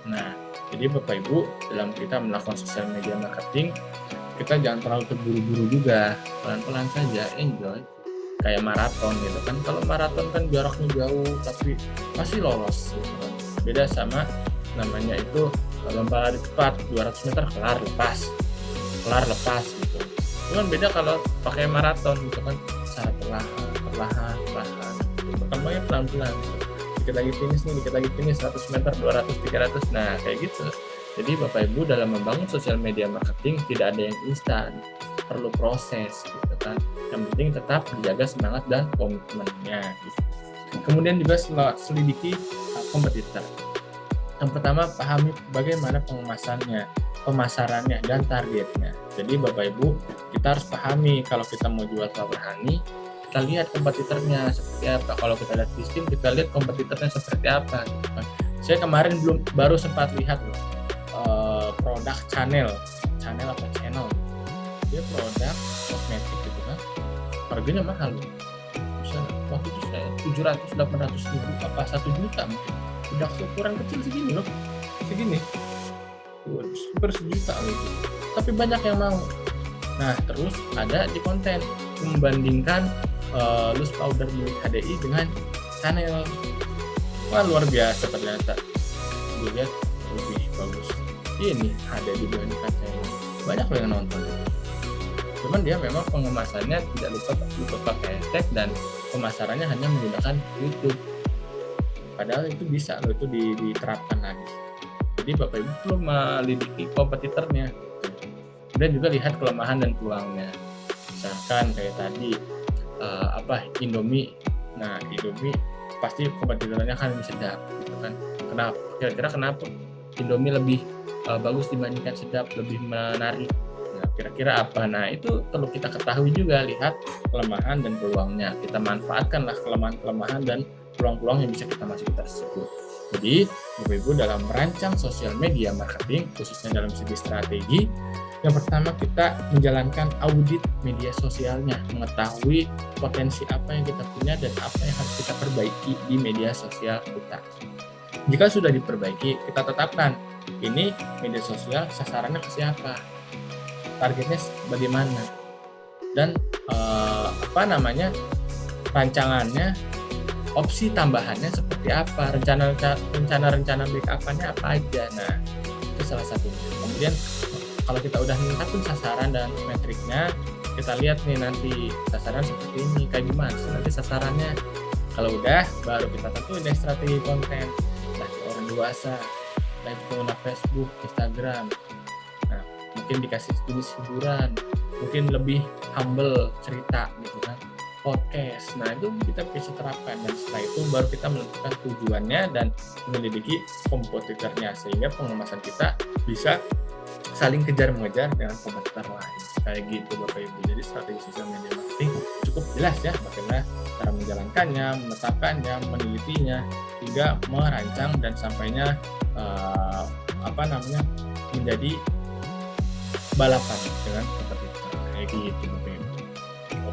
Nah jadi Bapak Ibu dalam kita melakukan sosial media marketing, kita jangan terlalu terburu-buru juga, pelan-pelan saja, enjoy. Kayak maraton gitu kan. Kalau maraton kan jaraknya jauh tapi masih lolos gitu kan. Beda sama namanya itu lomba lari cepat 200 meter kelar lepas gitu. Cuman beda kalau pakai maraton gitu kan, secara perlahan berkembangnya pelan-pelan gitu. Dikit lagi finish 100 meter 200 300. Nah kayak gitu. Jadi Bapak Ibu dalam membangun sosial media marketing tidak ada yang instan, perlu proses gitu kan. Yang penting tetap menjaga semangat dan komitmennya gitu. Kemudian juga selidiki kompetitor. Yang pertama, pahami bagaimana pengemasannya, pemasarannya, dan targetnya. Jadi Bapak Ibu, kita harus pahami kalau kita mau jual flower honey, kita lihat kompetitornya seperti apa. Kalau kita lihat di Steam, kita lihat kompetitornya seperti apa. Saya kemarin baru sempat lihat loh, produk channel apa channel. Dia produk kosmetik gitu kan, harganya mahal loh. Misalnya, waktu itu saya 700-800 ribu, apa 1 juta mungkin. Udah ukuran kecil segini loh, segini, super 1 juta gitu. Tapi banyak yang mau. Nah terus ada di konten membandingkan loose powder milik HDI dengan Chanel. Wah luar biasa ternyata. Gue lihat lebih bagus ini ada dibandingkan Chanel. Banyak yang nonton. Cuman dia memang pengemasannya tidak lupa pakai hashtag dan pemasarannya hanya menggunakan YouTube. Padahal itu bisa loh, itu diterapkan lagi. Jadi Bapak Ibu perlu melidiki kompetitornya. Kemudian juga lihat kelemahan dan peluangnya. Misalkan kayak tadi Indomie. Nah Indomie pasti kompetitornya kan sedap, gitu kan. Kira-kira kenapa Indomie lebih bagus dibandingkan sedap, lebih menarik? Nah kira-kira apa? Nah itu perlu kita ketahui juga, lihat kelemahan dan peluangnya. Kita manfaatkanlah kelemahan dan peluang-peluang yang bisa kita masuki tersebut. Jadi, Bapak Ibu dalam merancang sosial media marketing, khususnya dalam segi strategi, yang pertama kita menjalankan audit media sosialnya, mengetahui potensi apa yang kita punya dan apa yang harus kita perbaiki di media sosial kita. Jika sudah diperbaiki, kita tetapkan ini media sosial sasarannya ke siapa, targetnya bagaimana, dan rancangannya, opsi tambahannya seperti apa, rencana backup-nya apa aja. Nah, itu salah satunya. Kemudian kalau kita udah menetapkan sasaran dan metriknya, kita lihat nih nanti sasaran seperti ini, kayak gimana sih nanti sasarannya. Kalau udah, baru kita tentuin deh strategi konten. Nah, orang dewasa, live pengguna Facebook, Instagram. Nah, mungkin dikasih jenis hiburan, mungkin lebih humble cerita gitu kan, podcast. Nah, itu kita bisa terapkan, dan setelah itu baru kita menentukan tujuannya dan menyelidiki kompetitornya, sehingga pengemasan kita bisa saling kejar mengejar dengan kompetitor lain. Kayak gitu Bapak Ibu. Jadi strategi sosial media marketing cukup jelas ya, bagaimana cara menjalankannya, menetapkannya, menelitinya, hingga merancang dan sampainya menjadi balapan dengan kompetitor. Kayak gitu Bapak Ibu.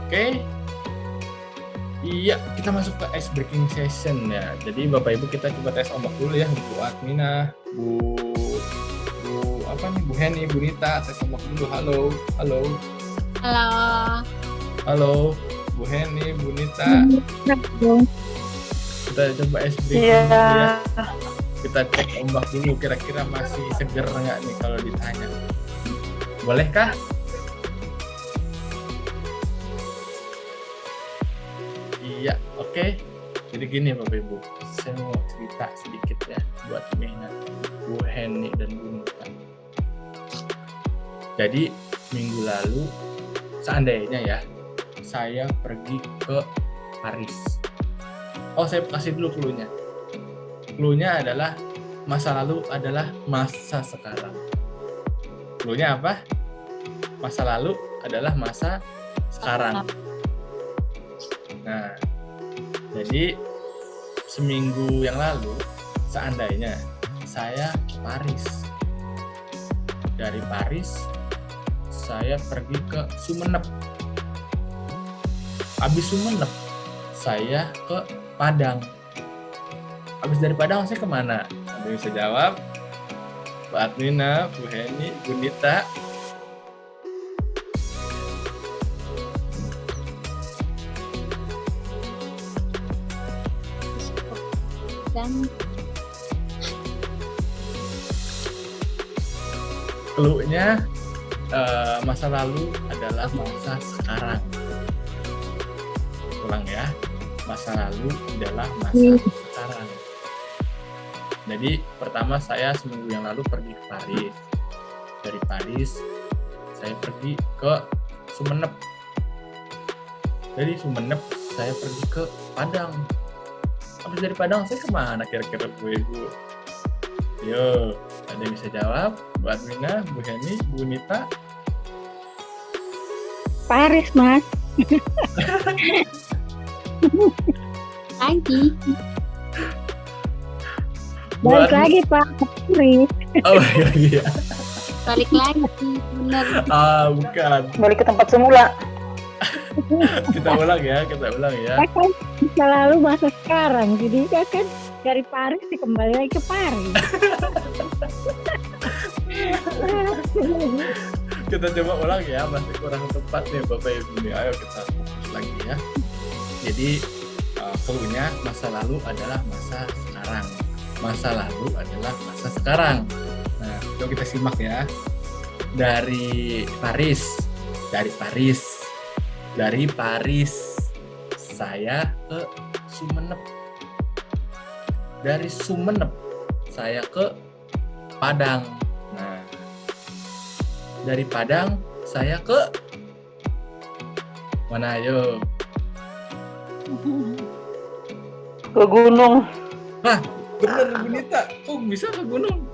Oke. Iya, kita masuk ke ice breaking session ya. Jadi Bapak Ibu kita coba tes ombak dulu ya, Bu Admina, Bu Heni, Bu Nita, tes ombak dulu. Halo. Halo, Bu Heni, Bu Nita. Kita coba ice breaking dulu ya. Kita cek ombak dulu, kira-kira masih seger nggak nih kalau ditanya. Bolehkah? Iya, oke. Jadi gini Bapak Ibu, saya mau cerita sedikit ya buat Mena, Bu Heni dan Bu Nita. Jadi minggu lalu, seandainya ya, saya pergi ke Paris. Oh, saya kasih dulu clue-nya. Clue-nya adalah masa lalu adalah masa sekarang. Clue-nya apa? Masa lalu adalah masa sekarang. Nah, jadi seminggu yang lalu, seandainya saya ke Paris. Dari Paris, saya pergi ke Sumenep. Habis Sumenep, saya ke Padang. Habis dari Padang, saya kemana? Ada yang bisa jawab? Bu Admina, Bu Heni, Bu Nita. Dan clue-nya masa lalu adalah masa sekarang. Ulang ya, masa lalu adalah masa sekarang. Jadi pertama saya seminggu yang lalu pergi ke Paris. Dari Paris saya pergi ke Sumenep. Dari Sumenep saya pergi ke Padang. Habis dari Padang saya kemana kira-kira Bu Ibu? Yo, ada yang bisa jawab? Bu Admina, Bu Heni, Bu Nita. Paris, Mas. lagi. Balik lagi, Pak. Paris. Oh iya. Balik lagi, bener. Bukan. Balik ke tempat semula. Kita ulang ya. Kan masa lalu masa sekarang. Jadi kan dari Paris kembali lagi ke Paris. Kita coba ulang ya, masih kurang tepat nih Bapak Ibu nih. Ayo kita fokus lagi ya. Jadi clue-nya masa lalu adalah masa sekarang. Masa lalu adalah masa sekarang. Nah, coba kita simak ya. Dari Paris saya ke Sumenep. Dari Sumenep saya ke Padang. Nah, dari Padang saya ke mana ayo? Ke gunung. Hah, bener Bu Nita. Kok bisa ke gunung?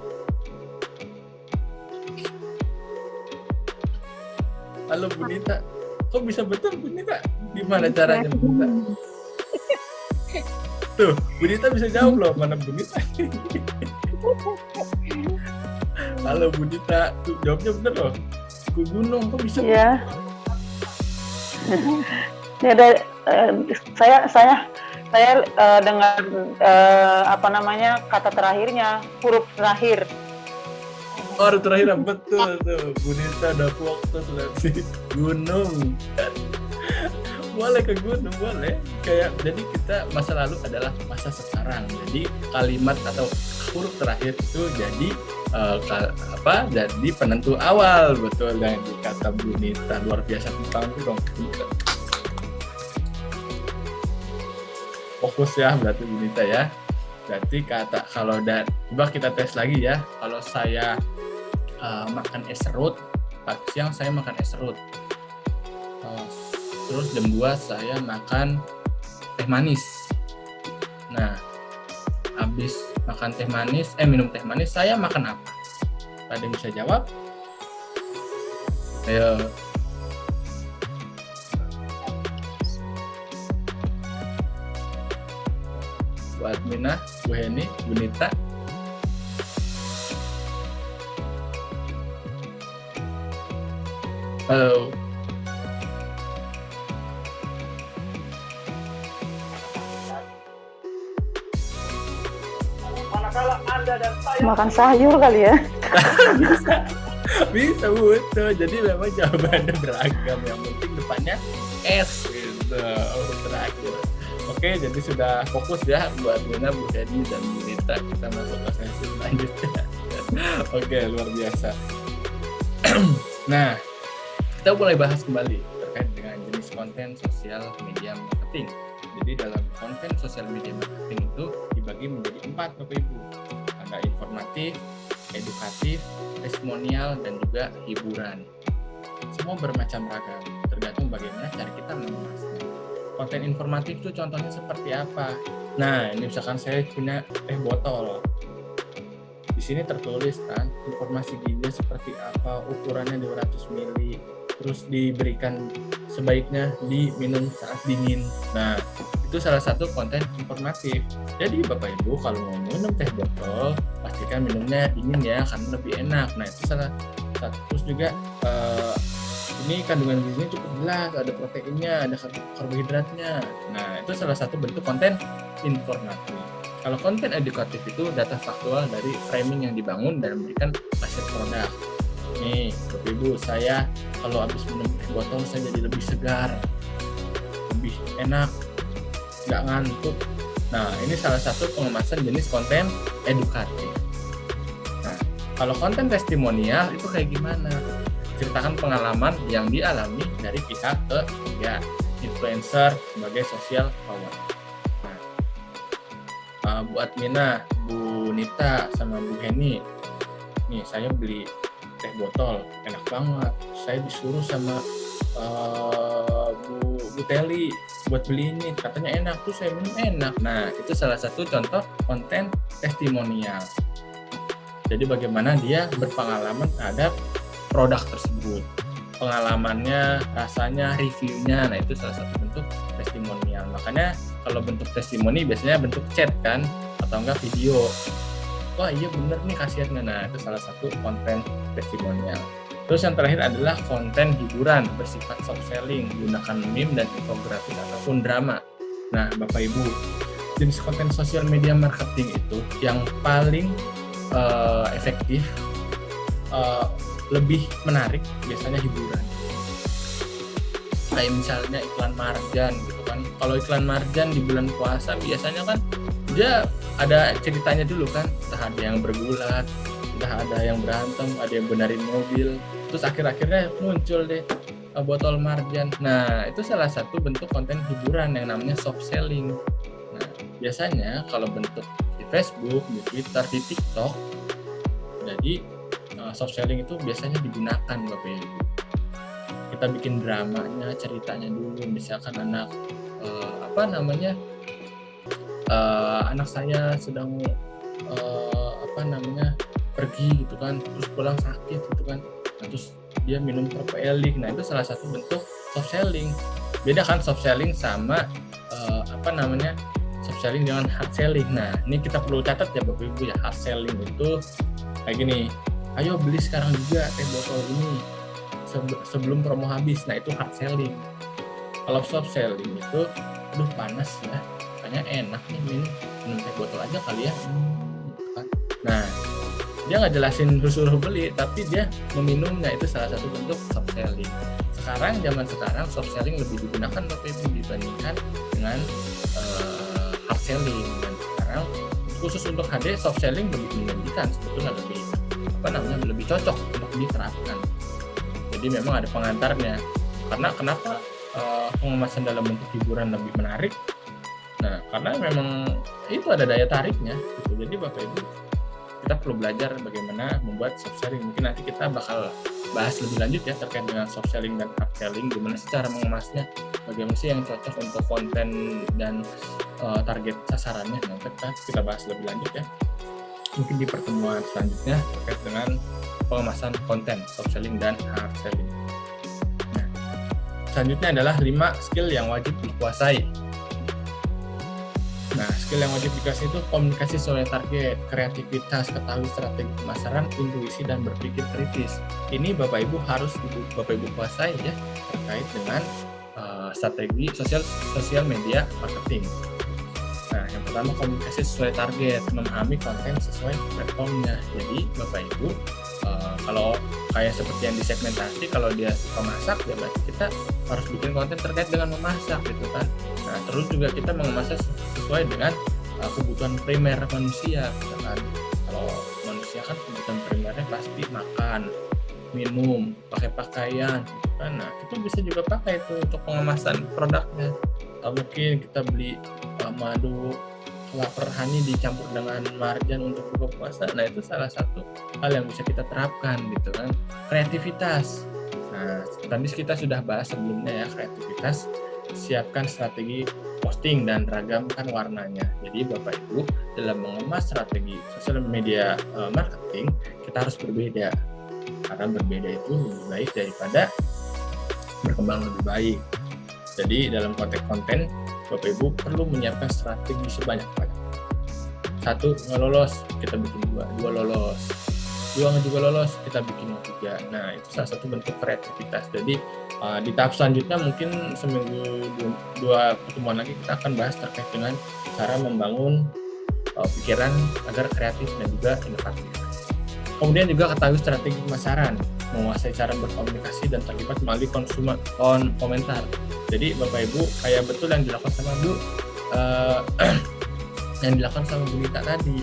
Halo Bu Nita. Kok bisa betul Bu Nita? Gimana caranya Bu Nita? Tuh, Bunita bisa jawab loh, mana Bunita? Halo Bunita, tuh jawabnya bener loh. Ke gunung, kok bisa? Iya. Ya, saya dengar apa namanya kata terakhirnya, huruf terakhir. Oh, terakhir betul tuh. Bunita ada waktu seleksi gunung. Boleh ke gunung, boleh. Kayak jadi kita masa lalu adalah masa sekarang. Jadi kalimat atau huruf terakhir itu jadi jadi penentu awal, betul yang dikata Bunita. Luar biasa tentang itu dong. Fokus ya berarti Bunita ya. Berarti kata kalau coba kita tes lagi ya. Kalau saya makan es serut, pagi siang saya makan es serut. Terus jam 2 saya makan teh manis. Nah, habis makan teh manis, minum teh manis, saya makan apa? Ada yang bisa jawab? Ayo. Buat Mina, Bu Heni, Bunita. Halo. Makan sayur kali ya. bisa betul. Jadi memang jawabannya beragam, yang penting depannya S gitu. Terakhir. Oke, jadi sudah fokus ya buat Mina, Bu Heni, dan Bunita. Kita masuk ke sesi selanjutnya. Oke, luar biasa. Nah, kita mulai bahas kembali terkait dengan jenis konten sosial media marketing. Jadi dalam konten sosial media marketing itu dibagi menjadi 4, Bapak Ibu. Ada informatif, edukatif, testimonial, dan juga hiburan. Semua bermacam ragam, tergantung bagaimana cara kita mengemasnya. Konten informatif itu contohnya seperti apa? Nah, ini misalkan saya punya teh botol. Di sini tertulis kan informasi gizinya seperti apa, ukurannya 200 ml, terus diberikan sebaiknya diminum saat dingin. Nah, itu salah satu konten informatif. Jadi Bapak Ibu kalau mau minum teh botol, pastikan minumnya dingin ya, karena lebih enak. Nah, itu salah satu. Terus juga ini kandungan gizinya cukup jelas, ada proteinnya, ada karbohidratnya. Nah, itu salah satu bentuk konten informatif. Kalau konten edukatif itu data faktual dari framing yang dibangun dan memberikan hasil produk. Nih, Bapak Ibu, saya kalau habis minum teh botol saya jadi lebih segar, lebih enak, nggak ngantuk. Nah, ini salah satu pengemasan jenis konten edukatif. Nah, kalau konten testimonial itu kayak gimana? Ceritakan pengalaman yang dialami dari pihak ketiga, influencer sebagai social power. Nah, buat Mina, Bu Nita, sama Bu Heni, nih saya beli teh botol, enak banget. Saya disuruh sama Bu Teli buat beli ini, katanya enak, tuh saya minum enak. Nah, itu salah satu contoh konten testimonial. Jadi bagaimana dia berpengalaman terhadap produk tersebut, pengalamannya, rasanya, reviewnya. Nah, itu salah satu bentuk testimonial. Makanya kalau bentuk testimoni biasanya bentuk chat kan, atau enggak video. Wah iya bener nih khasiatnya. Nah, itu salah satu konten testimonial. Terus yang terakhir adalah konten hiburan bersifat soft selling, gunakan meme dan infografis ataupun drama. Nah, Bapak Ibu, jenis konten sosial media marketing itu yang paling efektif, lebih menarik biasanya hiburan. Kayak misalnya iklan marjan gitu kan. Kalau iklan marjan di bulan puasa biasanya kan dia ada ceritanya dulu kan, entah ada yang bergulat, entah ada yang berantem, ada yang benerin mobil, terus akhir-akhirnya muncul deh botol marjan. Nah, itu salah satu bentuk konten hiburan yang namanya soft selling. Nah, biasanya kalau bentuk di Facebook, di Twitter, di TikTok, jadi soft selling itu biasanya digunakan Bapak Ibu. Kita bikin dramanya, ceritanya dulu, misalkan anak anak saya sedang pergi gitu kan, terus pulang sakit gitu kan, nah, terus dia minum Propelik. Nah, itu salah satu bentuk soft selling. Beda kan soft selling sama soft selling dengan hard selling. Nah, ini kita perlu catat ya Bapak Ibu ya. Hard selling itu kayak gini, ayo beli sekarang juga teh botol ini sebelum promo habis. Nah, itu hard selling. Kalau soft selling itu, aduh panas ya, kayaknya enak nih minum teh botol aja kali ya. Nah, dia nggak jelasin suruh beli, tapi dia meminumnya, itu salah satu bentuk soft selling. Zaman sekarang soft selling lebih digunakan Bapak Ibu dibandingkan dengan hard selling. Dan sekarang khusus untuk HD soft selling lebih menjanjikan, sebetulnya lebih cocok untuk diterapkan. Jadi memang ada pengantarnya. Karena kenapa pengemasan dalam bentuk hiburan lebih menarik? Nah, karena memang itu ada daya tariknya gitu. Jadi Bapak Ibu, kita perlu belajar bagaimana membuat soft selling. Mungkin nanti kita bakal bahas lebih lanjut ya terkait dengan soft selling dan hard selling, gimana sih cara mengemasnya, bagaimana sih yang cocok untuk konten dan target sasarannya. Nanti kita bahas lebih lanjut ya, mungkin di pertemuan selanjutnya terkait dengan pengemasan konten soft selling dan hard selling. Nah, selanjutnya adalah 5 skill yang wajib dikuasai. Nah, skill yang wajib dikasih itu komunikasi sesuai target, kreativitas, ketahui strategi pemasaran, intuisi, dan berpikir kritis. Ini Bapak Ibu harus Bapak Ibu kuasai ya, terkait dengan strategi sosial media marketing. Nah, yang pertama komunikasi sesuai target, memahami konten sesuai platformnya. Jadi Bapak Ibu, kalau kayak seperti yang disegmentasi, kalau dia suka masak, ya berarti kita harus bikin konten terkait dengan memasak gitu kan. Nah, terus juga kita mengemasnya sesuai dengan kebutuhan primer manusia gitu kan. Kalau manusia kan kebutuhan primernya pasti makan, minum, pakai pakaian gitu kan. Nah, itu bisa juga pakai itu untuk pengemasan produknya. Atau mungkin kita beli madu lapar honey dicampur dengan marjan untuk buka puasa. Nah, itu salah satu hal yang bisa kita terapkan gitu kan. Kreativitas. Nah, tadi kita sudah bahas sebelumnya ya, kreativitas. Siapkan strategi posting dan ragamkan warnanya. Jadi Bapak Ibu, dalam mengemas strategi sosial media marketing, kita harus berbeda. Karena berbeda itu lebih baik daripada berkembang lebih baik. Jadi dalam konteks konten, Bapak Ibu perlu menyiapkan strategi sebanyak-banyak. 1 ngelolos, kita bikin 2 lolos. 2 juga lolos, kita bikin 3. Nah, itu salah satu bentuk kreativitas. Jadi di tahap selanjutnya mungkin seminggu 2 pertemuan lagi kita akan bahas terkait dengan cara membangun pikiran agar kreatif dan juga inovatif. Kemudian juga ketahui strategi pemasaran, menguasai cara berkomunikasi dan terlibat melalui komentar. Jadi Bapak Ibu, kayak betul yang dilakukan sama Bu, yang dilakukan sama Bu Nita tadi.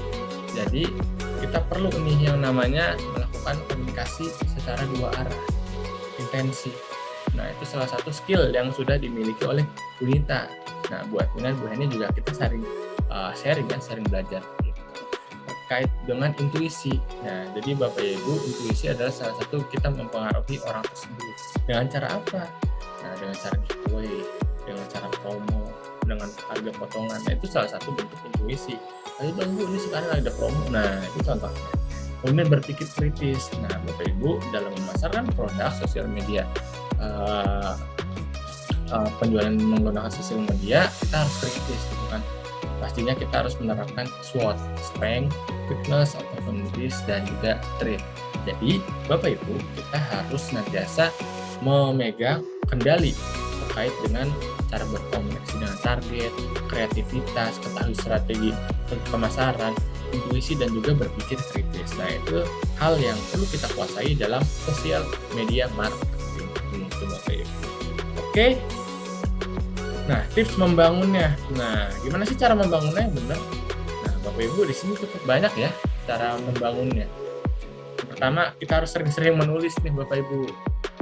Jadi kita perlu nih yang namanya melakukan komunikasi secara 2 arah, intensi. Nah, itu salah satu skill yang sudah dimiliki oleh Bu Nita. Nah, buat Bu Heni juga kita sharing belajar gitu, terkait dengan intuisi. Nah, jadi Bapak Ibu, intuisi adalah salah satu kita mempengaruhi orang tersebut. Dengan cara apa? Nah, dengan cara giveaway, dengan cara promo, dengan harga potongan. Nah, itu salah satu bentuk intuisi. Ayo dong Bu, ini sekarang ada promo. Nah, itu contohnya. Kemudian berpikir kritis. Nah, Bapak Ibu, dalam memasarkan produk sosial media, penjualan menggunakan sosial media, kita harus kritis gitu kan. Pastinya kita harus menerapkan SWOT, strength, weakness, opportunities, dan juga threat. Jadi Bapak Ibu, kita harus senantiasa memegang kendali terkait dengan cara berkomunikasi dengan target, kreativitas, ketahui strategi pemasaran, intuisi, dan juga berpikir kritis. Nah, itu hal yang perlu kita kuasai dalam sosial media marketing. Itu Bapak Ibu. Oke. Nah, tips membangunnya. Nah, gimana sih cara membangunnya yang benar? Nah, Bapak Ibu, di sini cukup banyak ya cara membangunnya. Pertama, kita harus sering-sering menulis nih Bapak Ibu.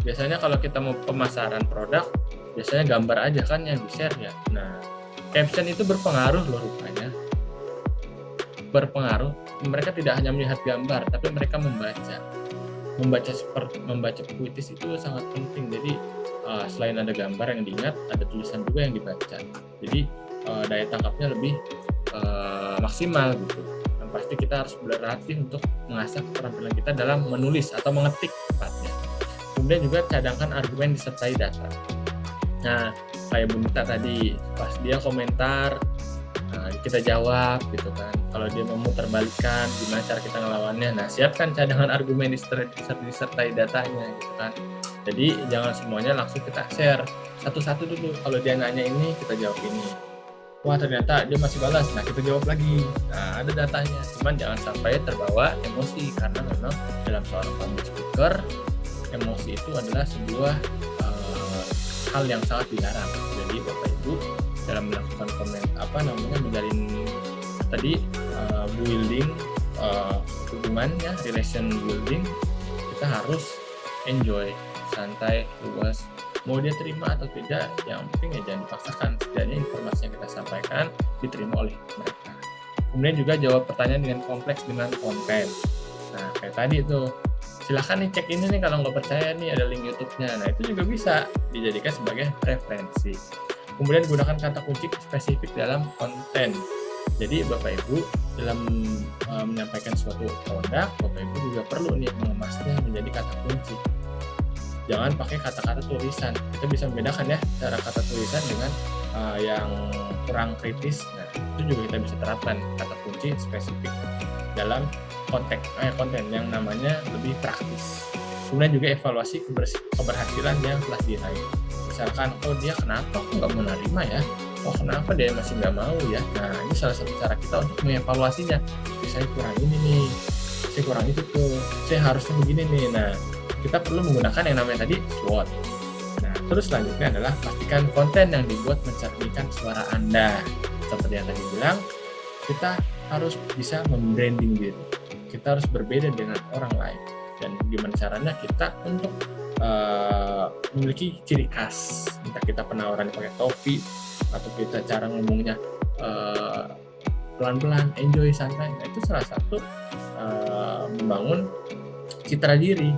Biasanya kalau kita mau pemasaran produk, biasanya gambar aja kan yang di-share ya. Nah, caption itu berpengaruh loh rupanya. Berpengaruh. Mereka tidak hanya melihat gambar, tapi mereka membaca. Membaca puitis itu sangat penting. Jadi selain ada gambar yang diingat, ada tulisan juga yang dibaca. Jadi daya tangkapnya lebih maksimal gitu. Dan pasti kita harus berlatih untuk mengasah keterampilan kita dalam menulis atau mengetik tepatnya. Kemudian juga cadangkan argumen disertai data. Nah, kayak Bu Nita tadi, pas dia komentar Nah, kita jawab gitu kan. Kalau dia memutarbalikkan, gimana cara kita ngelawannya. Nah, siapkan cadangan argumen disertai datanya gitu kan. Jadi jangan semuanya langsung kita share satu-satu dulu. Kalau dia nanya ini, kita jawab ini. Wah, ternyata dia masih balas. Nah, kita jawab lagi. Nah, ada datanya. Cuman jangan sampai terbawa emosi, karena memang dalam seorang public speaker, emosi itu adalah sebuah hal yang sangat dilarang. Jadi Bapak Ibu dalam melakukan menjalin tadi building hubungannya, relation building, kita harus enjoy, santai, luas. Mau dia terima atau tidak, yang penting ya jangan dipaksakan. Setidaknya informasi yang kita sampaikan diterima oleh mereka. Kemudian juga jawab pertanyaan dengan kompleks dengan konten. Nah, kayak tadi itu, silahkan nih cek ini nih kalau nggak percaya nih ada link YouTube-nya. Nah, itu juga bisa dijadikan sebagai referensi. Kemudian gunakan kata kunci spesifik dalam konten. Jadi Bapak Ibu dalam menyampaikan suatu produk, Bapak Ibu juga perlu nih mengemasnya menjadi kata kunci. Jangan pakai kata-kata tulisan. Kita bisa membedakan ya cara kata tulisan dengan yang kurang kritis. Nah, itu juga kita bisa terapkan kata kunci spesifik dalam konten yang namanya lebih praktis. Kemudian juga evaluasi keberhasilan yang telah diraih. Misalkan, dia kenapa kok nggak mau nerima ya? Kenapa dia masih nggak mau ya? Nah, ini salah satu cara kita untuk mengevaluasinya. Saya kurang ini nih, saya kurang itu tuh, saya harusnya begini nih. Nah, kita perlu menggunakan yang namanya tadi SWOT. Nah, terus selanjutnya adalah pastikan konten yang dibuat mencerminkan suara Anda. Seperti yang tadi bilang, kita harus bisa membranding diri. Kita harus berbeda dengan orang lain. Dan gimana caranya kita untuk memiliki ciri khas. Entah kita penawaran pakai topi, atau kita cara ngomongnya pelan-pelan, enjoy, santai. Nah, itu salah satu membangun citra diri.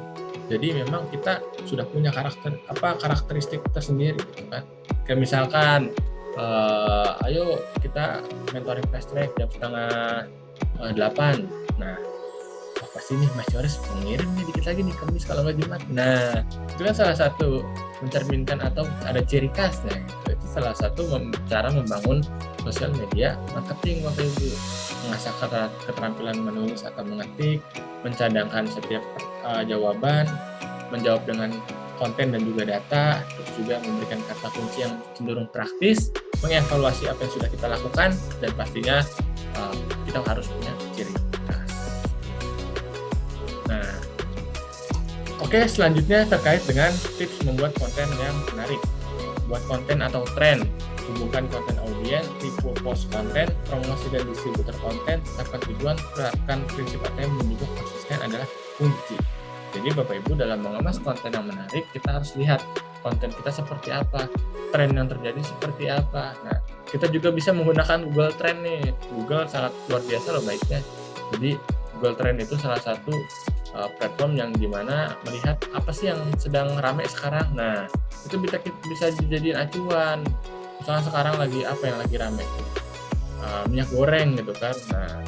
Jadi memang kita sudah punya karakteristik tersendiri gitu kan. Kayak misalkan ayo kita mentoring fast track jam 7:30. Nah, pasti nih Mas Yoris mengirim nih dikit lagi nih Kamis kalau nggak Jumat. Nah, itu kan salah satu mencerminkan atau ada ciri khasnya gitu. Itu salah satu cara membangun sosial media marketing Bapak Ibu. Mengasah keterampilan menulis atau mengetik, mencadangkan setiap jawaban, menjawab dengan konten dan juga data, terus juga memberikan kata kunci yang cenderung praktis, mengevaluasi apa yang sudah kita lakukan, dan pastinya kita harus punya ciri khas. Nah, oke, selanjutnya terkait dengan tips membuat konten yang menarik. Buat konten atau tren, hubungkan konten audiens, repurpose konten, promosi dan distributor konten, tetapkan tujuan, terapkan prinsip ATM dan juga konsisten adalah kunci. Jadi Bapak Ibu dalam mengemas konten yang menarik, kita harus lihat konten kita seperti apa, tren yang terjadi seperti apa. Nah, kita juga bisa menggunakan Google Trend nih. Google sangat luar biasa loh baiknya. Jadi Google Trend itu salah satu platform yang dimana melihat apa sih yang sedang ramai sekarang. Nah, itu bisa dijadiin acuan. Misalnya sekarang lagi apa yang lagi ramai? Minyak goreng gitu kan. Nah,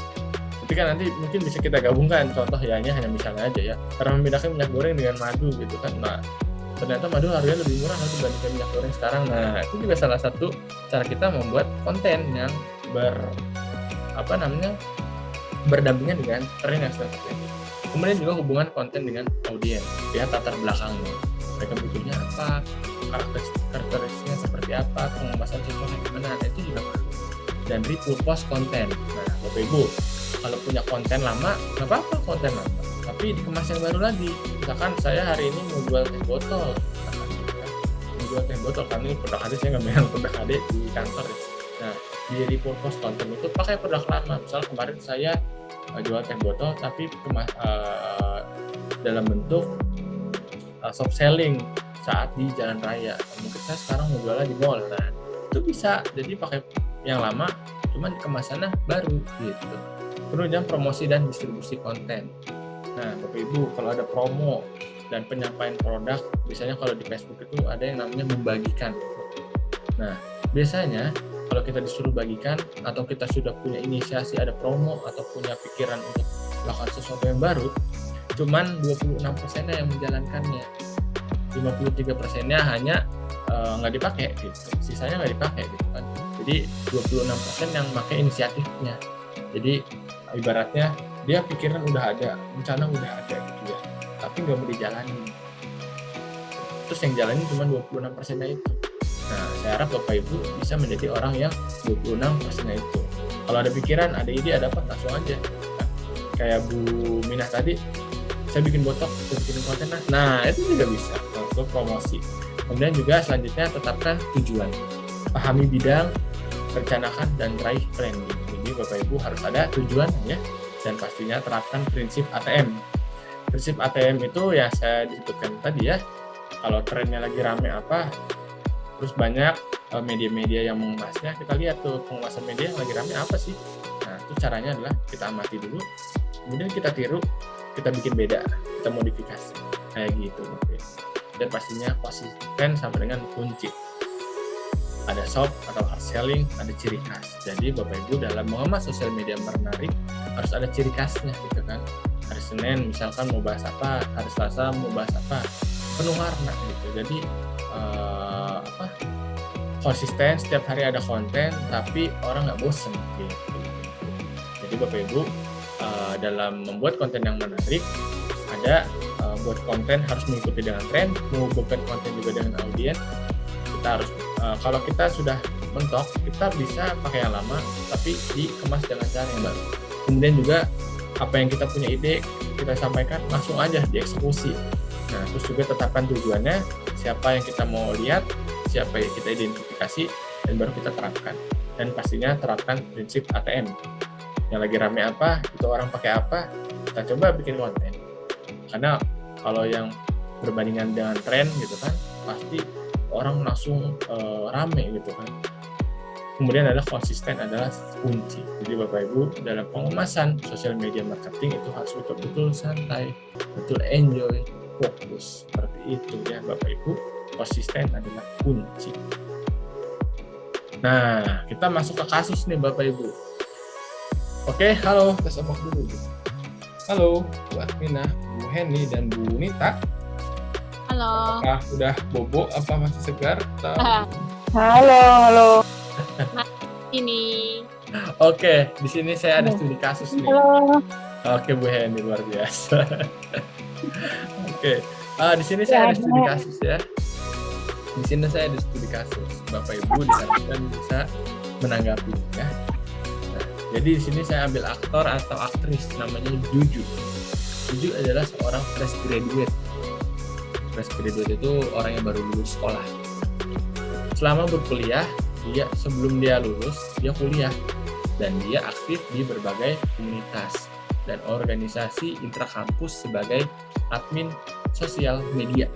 tapi kan nanti mungkin bisa kita gabungkan, contoh ya hanya misalnya aja ya, karena membedakan minyak goreng dengan madu gitu kan. Nah, ternyata madu harganya lebih murah dibandingkan minyak goreng sekarang. Nah, itu juga salah satu cara kita membuat konten yang berdampingan dengan tren yang sedang terjadi. Kemudian juga hubungan konten dengan audiens, lihat latar belakangnya, mereka butuhnya apa, karakteristiknya seperti apa, pengemasan contohnya gimana. Nah, itu juga perlu. Dan repurpose konten. Nah, Bapak Ibu, kalau punya konten lama, nggak apa-apa konten lama, tapi dikemas yang baru lagi. Misalkan saya hari ini mau jual teh botol, karena ini produk HD, saya nggak bilang produk HD di kantor ya. Nah, di repurpose konten itu pakai produk lama. Misal kemarin saya jual teh botol, tapi dalam bentuk soft selling saat di jalan raya. Mungkin saya sekarang mau jualnya di mall. Nah, itu bisa. Jadi pakai yang lama, cuman kemasannya baru gitu. Kemudian promosi dan distribusi konten. Nah, Bapak Ibu, kalau ada promo dan penyampaian produk, biasanya kalau di Facebook itu ada yang namanya membagikan. Nah, biasanya kalau kita disuruh bagikan atau kita sudah punya inisiasi ada promo atau punya pikiran untuk melakukan sesuatu yang baru, cuman 26%-nya yang menjalankannya. 53%-nya hanya nggak dipakai gitu, sisanya nggak dipakai gitu kan. Jadi 26% yang pakai inisiatifnya. Jadi ibaratnya dia pikiran udah ada, rencana udah ada gitu ya, tapi nggak mau dijalani. Terus yang jalanin cuma 26%-nya itu. Nah, saya harap Bapak Ibu bisa menjadi orang yang 26%-nya itu. Kalau ada pikiran, ada ide, ada apa, langsung aja. Nah, kayak Bu Minah tadi, saya bikin botok, saya bikin konten. Nah, itu juga bisa untuk promosi. Kemudian juga selanjutnya tetapkan tujuan. Pahami bidang, rencanakan, dan raih branding. Jadi Bapak Ibu harus ada tujuan ya, dan pastinya terapkan prinsip ATM. Prinsip ATM itu ya saya disebutkan tadi ya, kalau trennya lagi rame apa, terus banyak media-media yang mengemasnya, kita lihat tuh pengemasan media yang lagi rame apa sih. Nah, itu caranya adalah kita amati dulu, kemudian kita tiru, kita bikin beda, kita modifikasi, kayak gitu. Dan pastinya konsisten sampai dengan kunci. Ada soft atau hard selling, ada ciri khas. Jadi Bapak Ibu dalam mengemas sosial media menarik harus ada ciri khasnya gitu kan. Hari Senin misalkan mau bahas apa, hari Selasa mau bahas apa, penuh warna gitu. Jadi konsisten, setiap hari ada konten, tapi orang nggak bosen gitu. Jadi Bapak Ibu dalam membuat konten yang menarik, ada buat konten harus mengikuti dengan tren, menghubungkan konten juga dengan audiens. Kita harus kalau kita sudah mentok, kita bisa pakai yang lama, tapi dikemas dengan cara yang baru. Kemudian juga apa yang kita punya ide, kita sampaikan langsung aja dieksekusi. Nah, terus juga tetapkan tujuannya, siapa yang kita mau lihat, siapa yang kita identifikasi, dan baru kita terapkan. Dan pastinya terapkan prinsip ATM. Yang lagi rame apa, itu orang pakai apa, kita coba bikin konten. Karena kalau yang berbandingan dengan tren gitu kan, pasti orang langsung rame gitu kan. Kemudian adalah konsisten adalah kunci. Jadi Bapak Ibu dalam pengemasan sosial media marketing itu harus betul-betul santai, betul enjoy, fokus. Seperti itu ya Bapak Ibu, konsisten adalah kunci. Nah, kita masuk ke kasus nih Bapak Ibu. Oke, halo, kita sapa dulu. Halo, Bu Atmina, Bu Heni, dan Bu Nita. Halo. Apakah udah bobo apa masih segar? Halo. Ini. Oke, di sini saya ada studi kasus nih. Halo. Oke, Bu Heni luar biasa. Oke, di sini saya ada studi kasus ya. Di sini saya ada studi kasus. Bapak Ibu disarankan bisa menanggapi ya. Nah, jadi di sini saya ambil aktor atau aktris namanya Juju. Juju adalah seorang fresh graduate. Fresh graduate itu orang yang baru lulus sekolah. Selama berkuliah, sebelum dia lulus, dia kuliah dan dia aktif di berbagai komunitas dan organisasi intrakampus sebagai admin sosial media.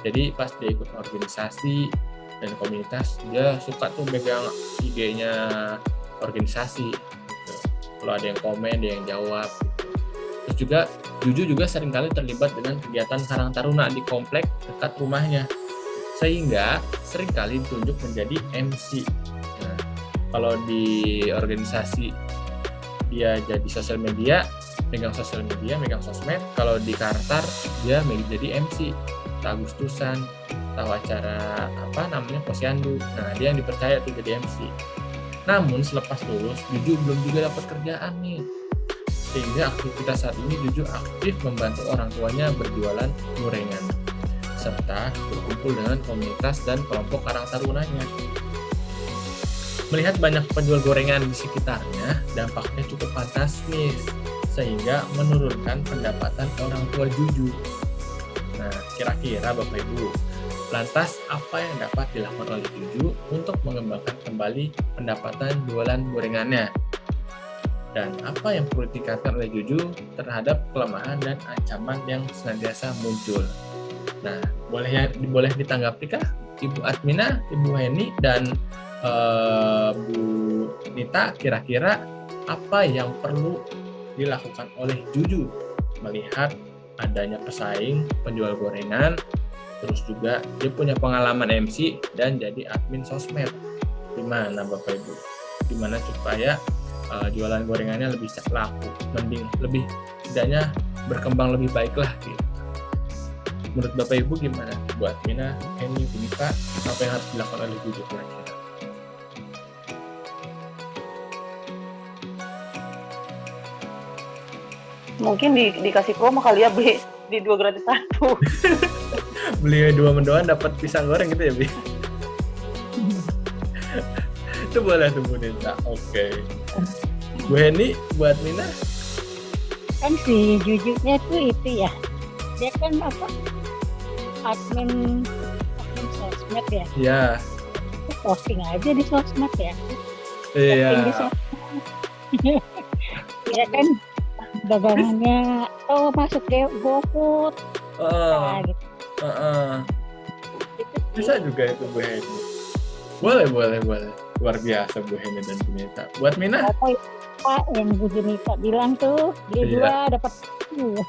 Jadi pas dia ikut organisasi dan komunitas, dia suka tuh megang IG-nya organisasi gitu. Kalau ada yang komen, dia yang jawab gitu. Terus juga Juju juga seringkali terlibat dengan kegiatan Karang Taruna di komplek dekat rumahnya, sehingga seringkali ditunjuk menjadi MC. Nah, kalau di organisasi dia jadi sosial media, megang sosmed. Kalau di Kartar dia jadi MC, Agustusan, tahu acara apa namanya Posyandu. Nah, dia yang dipercaya tuh jadi MC. Namun selepas lulus, Juju belum juga dapat kerjaan nih. Sehingga aktivitas saat ini Juju aktif membantu orang tuanya berjualan gorengan, serta berkumpul dengan komunitas dan kelompok Karang Tarunanya. Melihat banyak penjual gorengan di sekitarnya, dampaknya cukup fantastis, sehingga menurunkan pendapatan orang tua Juju. Nah, kira-kira Bapak Ibu, lantas apa yang dapat dilakukan oleh Juju untuk mengembangkan kembali pendapatan jualan gorengannya? Dan apa yang perlu ditingkatkan oleh Juju terhadap kelemahan dan ancaman yang senantiasa muncul? Nah, boleh ditanggapi kah Ibu Atmina, Ibu Heni, dan Bu Nita, kira-kira apa yang perlu dilakukan oleh Juju melihat adanya pesaing penjual gorengan, terus juga dia punya pengalaman MC dan jadi admin sosmed. Gimana Bapak Ibu? Gimana supaya jualan gorengannya lebih laku, mending lebih tidaknya berkembang lebih baik lah gitu. Menurut Bapak Ibu gimana? Buat Mina, Henny, Bunita, apa yang harus dilakukan oleh Juju kira-kira? Mungkin dikasih promo kali ya, beli di 2 gratis 1. Beli 2 mendoan dapat pisang goreng gitu ya, Bi? Itu boleh tuh Bunita. Oke. Bu Henny, buat Mina? Kan si Jujunya tuh itu ya, dia kan apa, admin sosmed ya, Ya. posting aja di sosmed ya, Iya. posting di sosmed. Ya kan dagangannya masuk GoFood Oh, gitu. Gitu. bisa juga itu Bu Henny. Boleh. Luar biasa Bu Henny dan Bunita. Buat Mina? Apa Pak yang Bu Junita bilang tuh, beli Iya. 2 dapat 1.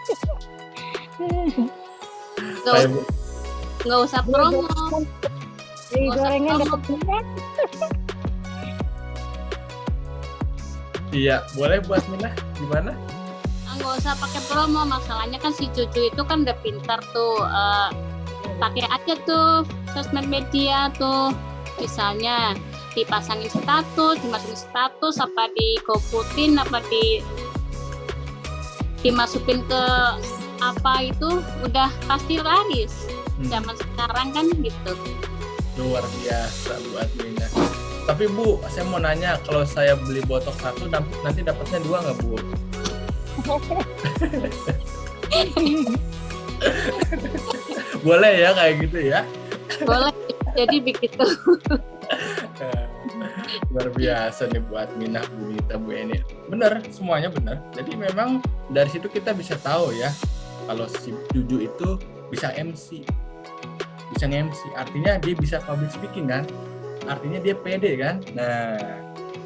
Nggak usah promo. Beli Nggak usah gorengan promo. dapat 2. Iya, boleh buat Mina? Gimana? Nggak usah pakai promo, masalahnya kan si Cucu itu kan udah pintar tuh, pakai aja tuh sosmed media tuh, misalnya dipasangin status, dimasukin status, apa dikoputin, apa dimasukin ke apa itu udah pasti laris. Zaman sekarang kan gitu. Luar biasa buat Mina. Tapi Bu, saya mau nanya, kalau saya beli botok 1 nanti dapatnya 2 nggak Bu? Boleh ya kayak gitu ya? Boleh jadi begitu. Luar biasa nih buat Mina, Bunita, Bu Henny. Bener, semuanya bener. Jadi memang dari situ kita bisa tahu ya, kalau si Juju itu bisa MC. Bisa nge-MC, artinya dia bisa public speaking kan? Artinya dia pede kan? Nah,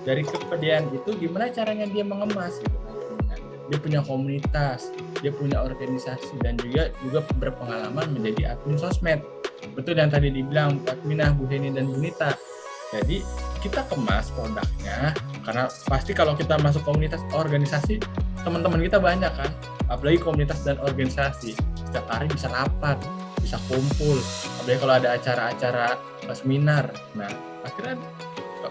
dari kepedean itu gimana caranya dia mengemas gitu kan? Dia punya komunitas, dia punya organisasi, dan juga berpengalaman menjadi admin sosmed. Betul yang tadi dibilang buat Mina, Bu Henny, dan Bunita. Jadi kita kemas produknya, karena pasti kalau kita masuk komunitas organisasi, teman-teman kita banyak kan, apalagi komunitas dan organisasi, setiap hari bisa rapat, bisa kumpul, apalagi kalau ada acara-acara seminar. Nah akhirnya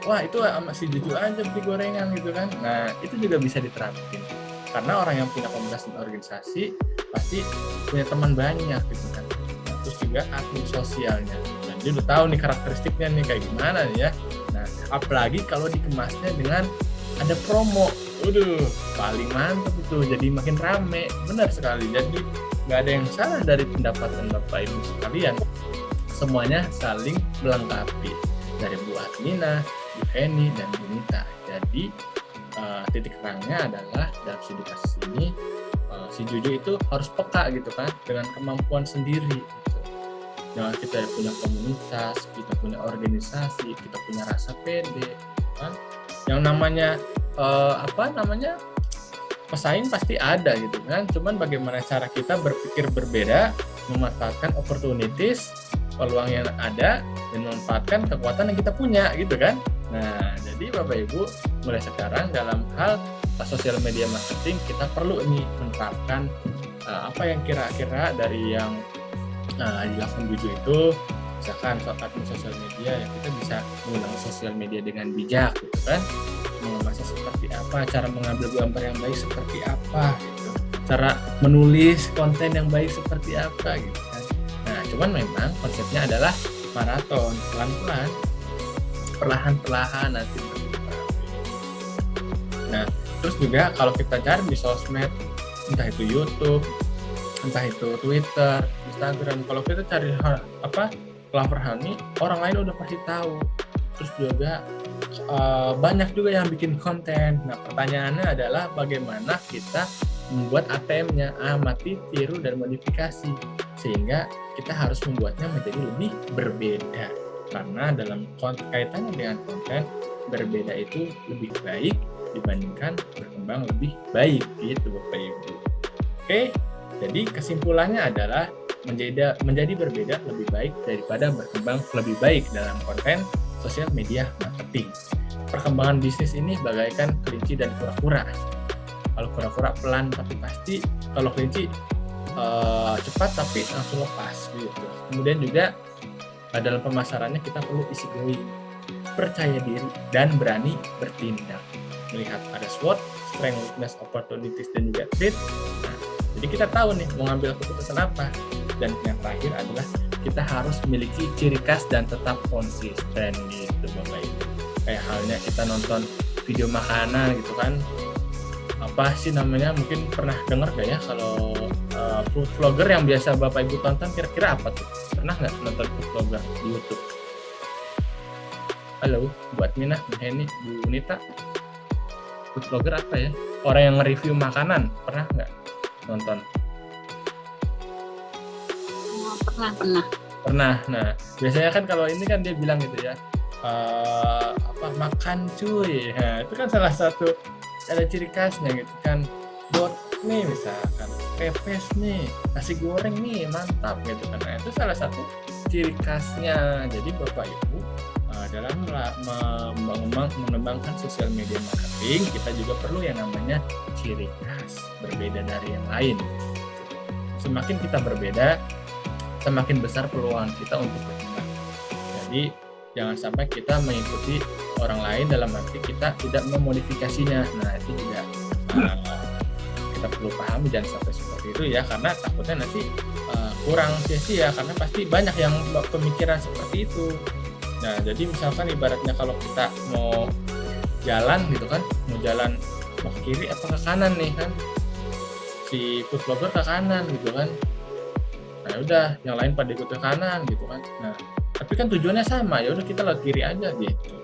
wah itu sama si Juju aja beli gorengan gitu kan. Nah itu juga bisa diterapin, karena orang yang punya komunitas dan organisasi pasti punya teman banyak gitu kan. Nah, terus juga admin sosialnya, dan dia udah tahu nih karakteristiknya nih kayak gimana nih ya. Nah apalagi kalau dikemasnya dengan ada promo, paling mantap itu, jadi makin rame. Benar sekali, jadi nggak ada yang salah dari pendapatan Bapak Ibu sekalian, semuanya saling melengkapi, dari Bu Mina, Bu Henny, dan Bunita. Jadi titik terangnya adalah dalam studi kasus ini, si Juju itu harus peka gitu kan, dengan kemampuan sendiri gitu. Nah, kita punya komunitas, kita punya organisasi, kita punya rasa pede kan. Yang namanya pesaing pasti ada gitu kan, cuman bagaimana cara kita berpikir berbeda, memanfaatkan opportunities, peluang yang ada, dan memanfaatkan kekuatan yang kita punya gitu kan. Nah jadi Bapak Ibu, mulai sekarang dalam hal sosial media marketing kita perlu nih menerapkan apa yang kira-kira dari yang dilakukan Juju itu. Misalkan soal admin sosial media, ya kita bisa menggunakan sosial media dengan bijak gitu kan, mengemasnya seperti apa, cara mengambil gambar yang baik seperti apa gitu, cara menulis konten yang baik seperti apa gitu kan. Nah cuman memang konsepnya adalah maraton, pelan-pelan, perlahan-perlahan nanti. Nah terus juga kalau kita cari di sosmed, entah itu YouTube, entah itu Twitter, Instagram, kalau kita cari Clover Honey, orang lain udah pasti tahu. Terus juga banyak juga yang bikin konten. Nah pertanyaannya adalah bagaimana kita membuat ATM-nya, amati, tiru, dan modifikasi, sehingga kita harus membuatnya menjadi lebih berbeda. Karena dalam kaitannya dengan konten, berbeda itu lebih baik dibandingkan berkembang lebih baik gitu Bapak Ibu. Oke, jadi kesimpulannya adalah menjadi berbeda lebih baik daripada berkembang lebih baik dalam konten sosial media marketing. Perkembangan bisnis ini bagaikan kelinci dan kura-kura. Kalau kura-kura pelan tapi pasti, kalau kelinci cepat tapi langsung lepas gitu. Kemudian juga dalam pemasarannya kita perlu easy going, percaya diri dan berani bertindak, melihat ada SWOT, strength, weakness, opportunities dan juga threat. Nah, jadi kita tahu nih mau ngambil keputusan apa. Dan yang terakhir adalah kita harus memiliki ciri khas dan tetap konsisten gitu Bapak Ibu. Kayak halnya kita nonton video makanan gitu kan, apa sih namanya, mungkin pernah dengar gak ya kalau food vlogger yang biasa Bapak Ibu tonton, kira-kira apa tuh? Pernah nggak nonton food vlogger di YouTube? Halo, buat Mina, Bu Heni, Bu Nita, food vlogger apa ya? Orang yang nge-review makanan, pernah nggak nonton? Pernah. Nah, biasanya kan kalau ini kan dia bilang gitu ya, makan cuy. Nah, itu kan salah satu ada ciri khasnya gitu kan. Dot nih misalkan, pepes nih, nasi goreng nih, mantap gitu kan. Nah, itu salah satu ciri khasnya. Jadi Bapak Ibu dalam mengembangkan sosial media marketing, kita juga perlu yang namanya ciri khas, berbeda dari yang lain. Semakin kita berbeda, semakin besar peluang kita untuk berkembang. Jadi jangan sampai kita mengikuti orang lain dalam arti kita tidak memodifikasinya. Nah, itu juga kita perlu pahami, jangan sampai seperti itu ya, karena takutnya nanti kurang sia-sia, karena pasti banyak yang pemikiran seperti itu. Nah, jadi misalkan ibaratnya kalau kita mau jalan gitu kan, mau ke kiri apa ke kanan nih kan, si food vlogger ke kanan gitu kan. Nah udah, yang lain pada ikut ke kanan gitu kan. Nah, tapi kan tujuannya sama, ya udah kita lewat kiri aja gitu.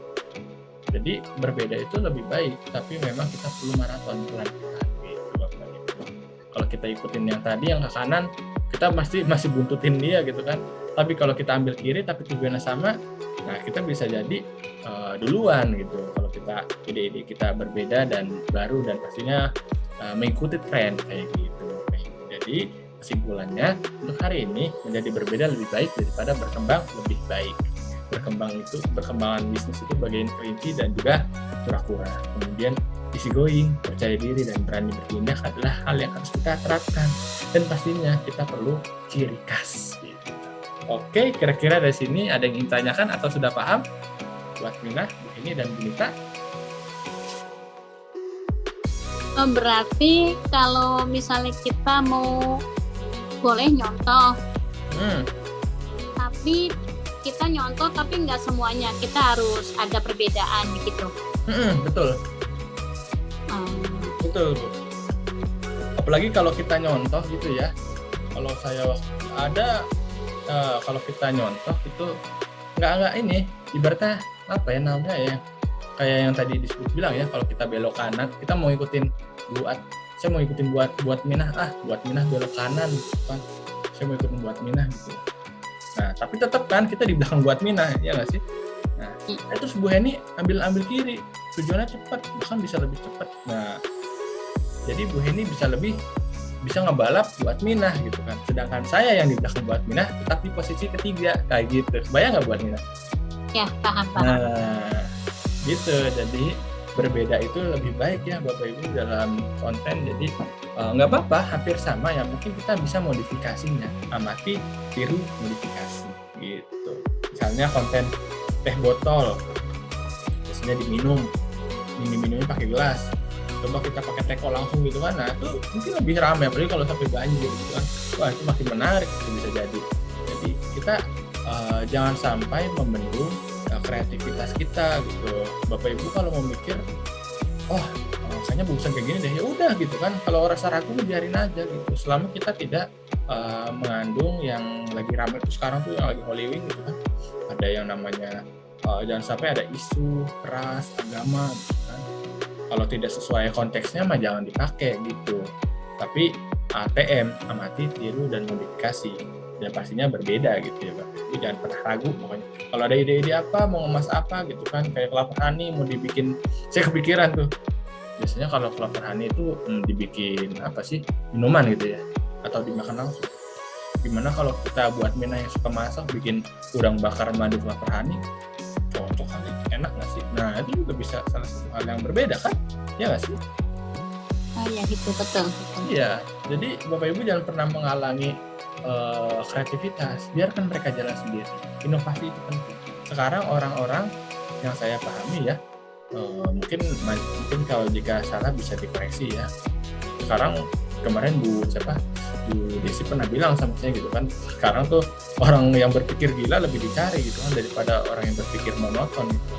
Jadi berbeda itu lebih baik, tapi memang kita perlu maraton pelan-pelan gitu Bapak Ibu. Kalau kita ikutin yang tadi yang ke kanan, kita masih buntutin dia gitu kan. Tapi kalau kita ambil kiri tapi tujuannya sama, nah kita bisa jadi duluan gitu. Kalau kita ide-ide kita berbeda dan baru dan pastinya mengikuti tren kayak gitu. Jadi kesimpulannya, untuk hari ini menjadi berbeda lebih baik daripada berkembang lebih baik. Perkembangan bisnis itu bagian kelinci dan juga kura-kura. Kemudian easy going, percaya diri dan berani bertindak adalah hal yang harus kita terapkan. Dan pastinya kita perlu ciri khas. Gitu. Oke, kira-kira dari sini ada yang ingin tanyakan atau sudah paham? Buat Mina, Bu Heni, dan Bu Nita. Berarti kalau misalnya kita mau boleh nyontoh, tapi kita nyontoh tapi nggak semuanya, kita harus ada perbedaan gitu. Betul. Betul, Bu. Apalagi kalau kita nyontoh gitu ya. Kalau saya ada, kalau kita nyontoh itu nggak ini, ibaratnya apa ya namanya ya? Kayak yang tadi disebut bilang ya, kalau kita belok kanan, kita mau ikutin saya mau ikutin buat Minah, buat Minah belok kanan gitu kan. Saya mau ikutin buat Minah gitu. Nah, tapi tetap kan kita di belakang buat Minah, ya nggak sih? Nah, terus Bu Heni ambil kiri, tujuannya cepat, bahkan bisa lebih cepat. Nah, jadi Bu Heni bisa ngebalap buat Minah gitu kan. Sedangkan saya yang di belakang buat Minah tetap di posisi ketiga kayak gitu. Bayang nggak buat Minah? Ya, paham. Nah, gitu. Jadi berbeda itu lebih baik ya Bapak Ibu dalam konten. Jadi nggak apa-apa, hampir sama ya, mungkin kita bisa modifikasinya, amati, tiru, modifikasi gitu. Misalnya konten teh botol, biasanya minumnya pakai gelas, coba kita pakai teko langsung gitu kan. Nah, itu mungkin lebih ramai, apalagi kalau sampai banjir gitu kan. Wah, itu makin menarik, itu bisa jadi. Jadi kita jangan sampai membendung kreativitas kita gitu. Bapak Ibu kalau mau mikir, kayaknya bagusan kayak gini deh, ya udah gitu kan. Kalau rasa ragu biarin aja gitu. Selama kita tidak mengandung yang lagi ramai tuh sekarang tuh, yang lagi Hollywood gitu kan. Ada yang namanya jangan sampai ada isu ras, agama gitu kan. Kalau tidak sesuai konteksnya mah jangan dipakai gitu. Tapi ATM, amati, tiru, dan modifikasi. Dan pastinya berbeda gitu ya Pak. Jadi jangan pernah ragu pokoknya. Kalau ada ide-ide apa, mau ngemas apa gitu kan, kayak kelapa honey mau dibikin, saya kepikiran tuh. Biasanya kalau kelapa honey itu dibikin apa sih, minuman gitu ya, atau dimakan langsung. Gimana kalau kita buat Mina yang suka masak, bikin udang bakar madu kelapa honey, cocok kali, enak nggak sih? Nah, itu juga bisa salah satu hal yang berbeda kan, ya nggak sih? Ya gitu betul. Iya, jadi Bapak Ibu jangan pernah menghalangi kreativitas, biarkan mereka jalan sendiri. Inovasi itu penting. Sekarang orang-orang yang saya pahami ya, mungkin kalau jika salah bisa dikoreksi ya. Sekarang kemarin Bu Desi pernah bilang sama saya gitu kan, sekarang tuh orang yang berpikir gila lebih dicari gitu kan daripada orang yang berpikir monoton gitu.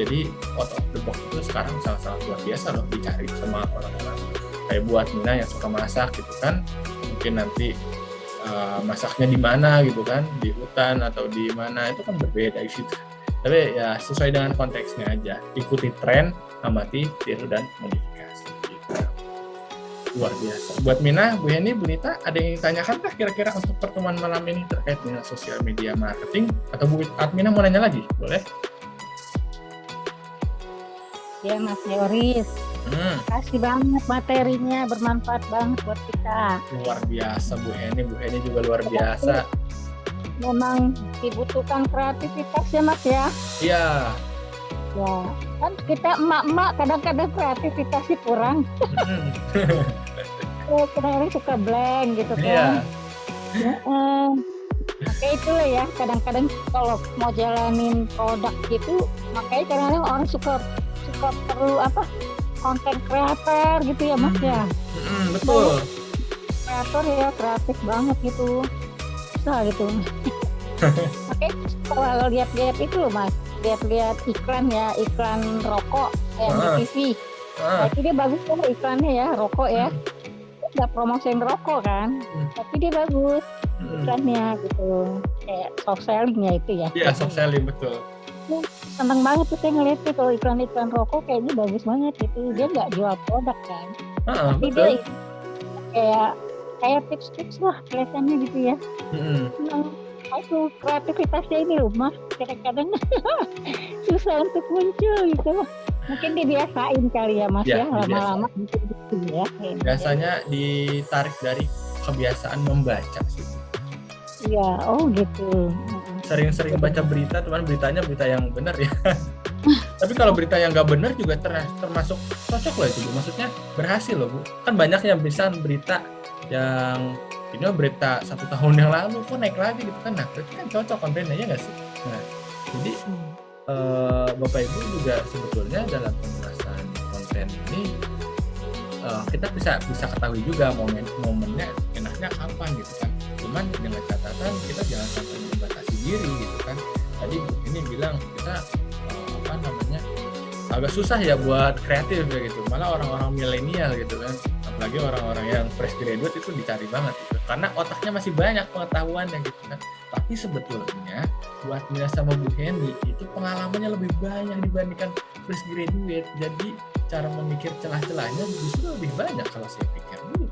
Jadi out of the box itu sekarang sangat-sangat luar biasa loh dicari sama orang-orang. Kayak buat Mina yang suka masak gitu kan, mungkin nanti masaknya di mana gitu kan, di hutan atau di mana, itu kan berbeda gitu. Tapi ya sesuai dengan konteksnya aja, ikuti tren, amati, tiru dan modifikasi gitu. Luar biasa. Buat Mina, Bu Heni, Bu Nita, ada yang ditanyakan kah kira-kira untuk pertemuan malam ini terkait dengan sosial media marketing? Atau Bu Admina mau nanya lagi? Boleh? Ya Mas Yoris, kasih banget materinya, bermanfaat banget buat kita. Luar biasa Bu Heni juga luar biasa. Memang dibutuhkan kreativitas ya Mas ya. Iya. Ya, kan kita emak-emak kadang-kadang kreativitasnya kurang. Kadang-kadang suka blank gitu kan. Iya. Makanya itulah ya, kadang-kadang kalau mau jalanin produk gitu, makanya kadang-kadang orang suka perlu konten kreator gitu ya Mas ya. Betul. Kreator ya, kreatif banget gitu. Susah gitu. Makanya kalau lihat-lihat itu loh Mas, lihat-lihat iklan rokok yang di TV. Nah, itu dia bagus kan iklannya ya, rokok ya. Nggak promosiin rokok kan, tapi dia bagus iklannya gitu. Kayak soft selling ya itu ya. Iya, soft selling betul. Seneng banget tuh saya ngeliatnya kalau iklan rokok kayaknya bagus banget gitu. Dia nggak jual produk kan, tapi betul. dia kayak tips-tips lah kelihatannya gitu ya. Itu kreativitasnya ini loh Mas, kadang-kadang susah untuk muncul gitu. Mungkin dibiasain kali ya Mas ya, lama-lama gitu ya. Biasanya ditarik dari kebiasaan membaca sih. Iya, oh gitu. Sering-sering baca berita, cuman beritanya berita yang benar ya. Tapi kalau berita yang nggak benar juga termasuk cocok loh itu Bu. Maksudnya berhasil loh Bu. Kan banyak yang bisa berita yang ini berita 1 tahun yang lalu kok naik lagi gitu kan. Nah, berarti kan cocok kontennya ya nggak sih? Nah, jadi Bapak Ibu juga sebetulnya dalam pembahasan konten ini kita bisa ketahui juga momennya enaknya kapan gitu kan. Cuman dengan catatan kita jangan sampai membatasi diri gitu kan. Tadi ini bilang kita agak susah ya buat kreatif ya gitu. Malah orang-orang milenial gitu kan, apalagi orang-orang yang fresh graduate itu dicari banget gitu. Karena otaknya masih banyak pengetahuannya gitu kan. Tapi sebetulnya buat Mila sama Bu Heni itu pengalamannya lebih banyak dibandingkan fresh graduate. Jadi cara memikir celah-celahnya justru lebih banyak kalau saya pikir dulu.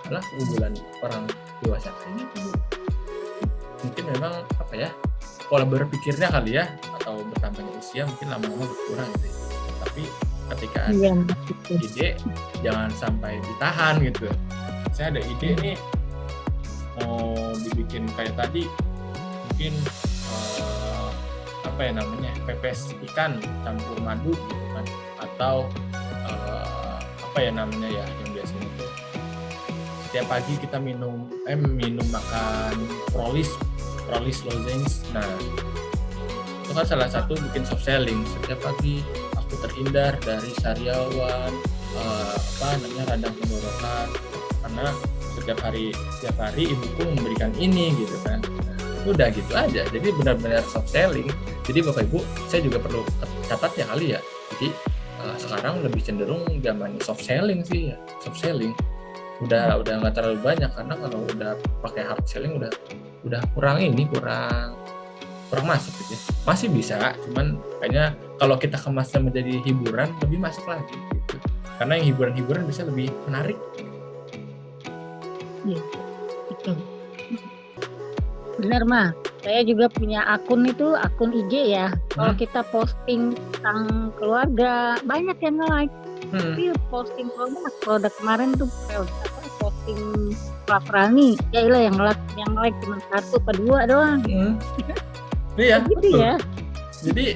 Malah keunggulan orang dewasa ini tuh mungkin memang pola berpikirnya kali ya, atau bertambahnya usia mungkin lama-lama berkurang gitu. Tapi ketika ada ide jangan sampai ditahan gitu. Saya ada ide nih mau dibikin kayak tadi mungkin pepes ikan campur madu gitu kan, atau yang biasanya itu setiap pagi kita minum makan prolis lozenge. Nah, itu kan salah satu bikin soft selling. Setiap pagi aku terhindar dari sariawan radang tenggorokan karena setiap hari ibuku memberikan ini gitu kan. Nah, udah gitu aja. Jadi benar-benar soft selling. Jadi Bapak Ibu, saya juga perlu catat ya kali ya. Jadi sekarang lebih cenderung zaman soft selling sih ya. Soft selling udah nggak terlalu banyak, karena kalau udah pakai hard selling udah kurang masuk gitu ya. Masih bisa, cuman kayaknya kalau kita kemasnya menjadi hiburan lebih masuk lagi gitu. Karena yang hiburan bisa lebih menarik. Iya, betul. Benar mah. Saya juga punya akun IG ya. Kalau kita posting tentang keluarga banyak yang nge-like. Tapi posting produk kemarin tuh posting Rafrani, ya ilah yang like cuma 1 atau 2 doang. Iya, gitu betul. Ya. Jadi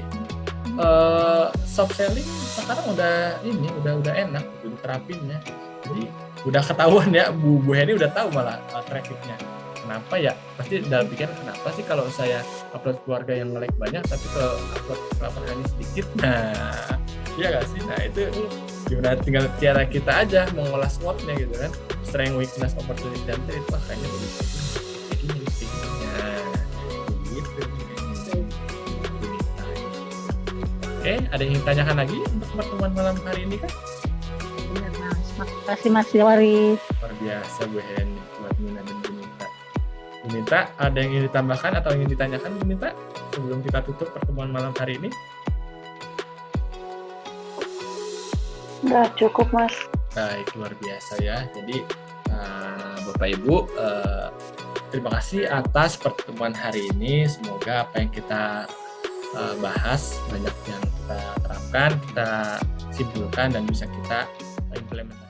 soft selling sekarang udah enak diterapinnya. Jadi udah ketahuan ya, Bu Heni udah tahu malah trafficnya. Kenapa ya? Pasti dalam pikiran kenapa sih kalau saya upload keluarga yang nge-like banyak tapi kalau upload keluarga ini sedikit. Nah, iya gak sih? Nah itu gimana, tinggal cara kita aja mengolah SWOT-nya gitu kan. Strength, weakness, opportunity, dan threat. Wah kayaknya bagus. Ini nah, gitu. Oke, ada yang ingin ditanyakan lagi untuk pertemuan malam hari ini kan? Benar, Mas. Makasih Mas Yawari. Luar biasa Bu Heni buat Mina dan Bunita. Bunita, ada yang ingin ditambahkan atau ingin ditanyakan Bunita sebelum kita tutup pertemuan malam hari ini? Udah cukup Mas. Baik, luar biasa ya. Jadi Bapak Ibu, terima kasih atas pertemuan hari ini. Semoga apa yang kita bahas banyak yang kita terapkan, kita simpulkan dan bisa kita implementasikan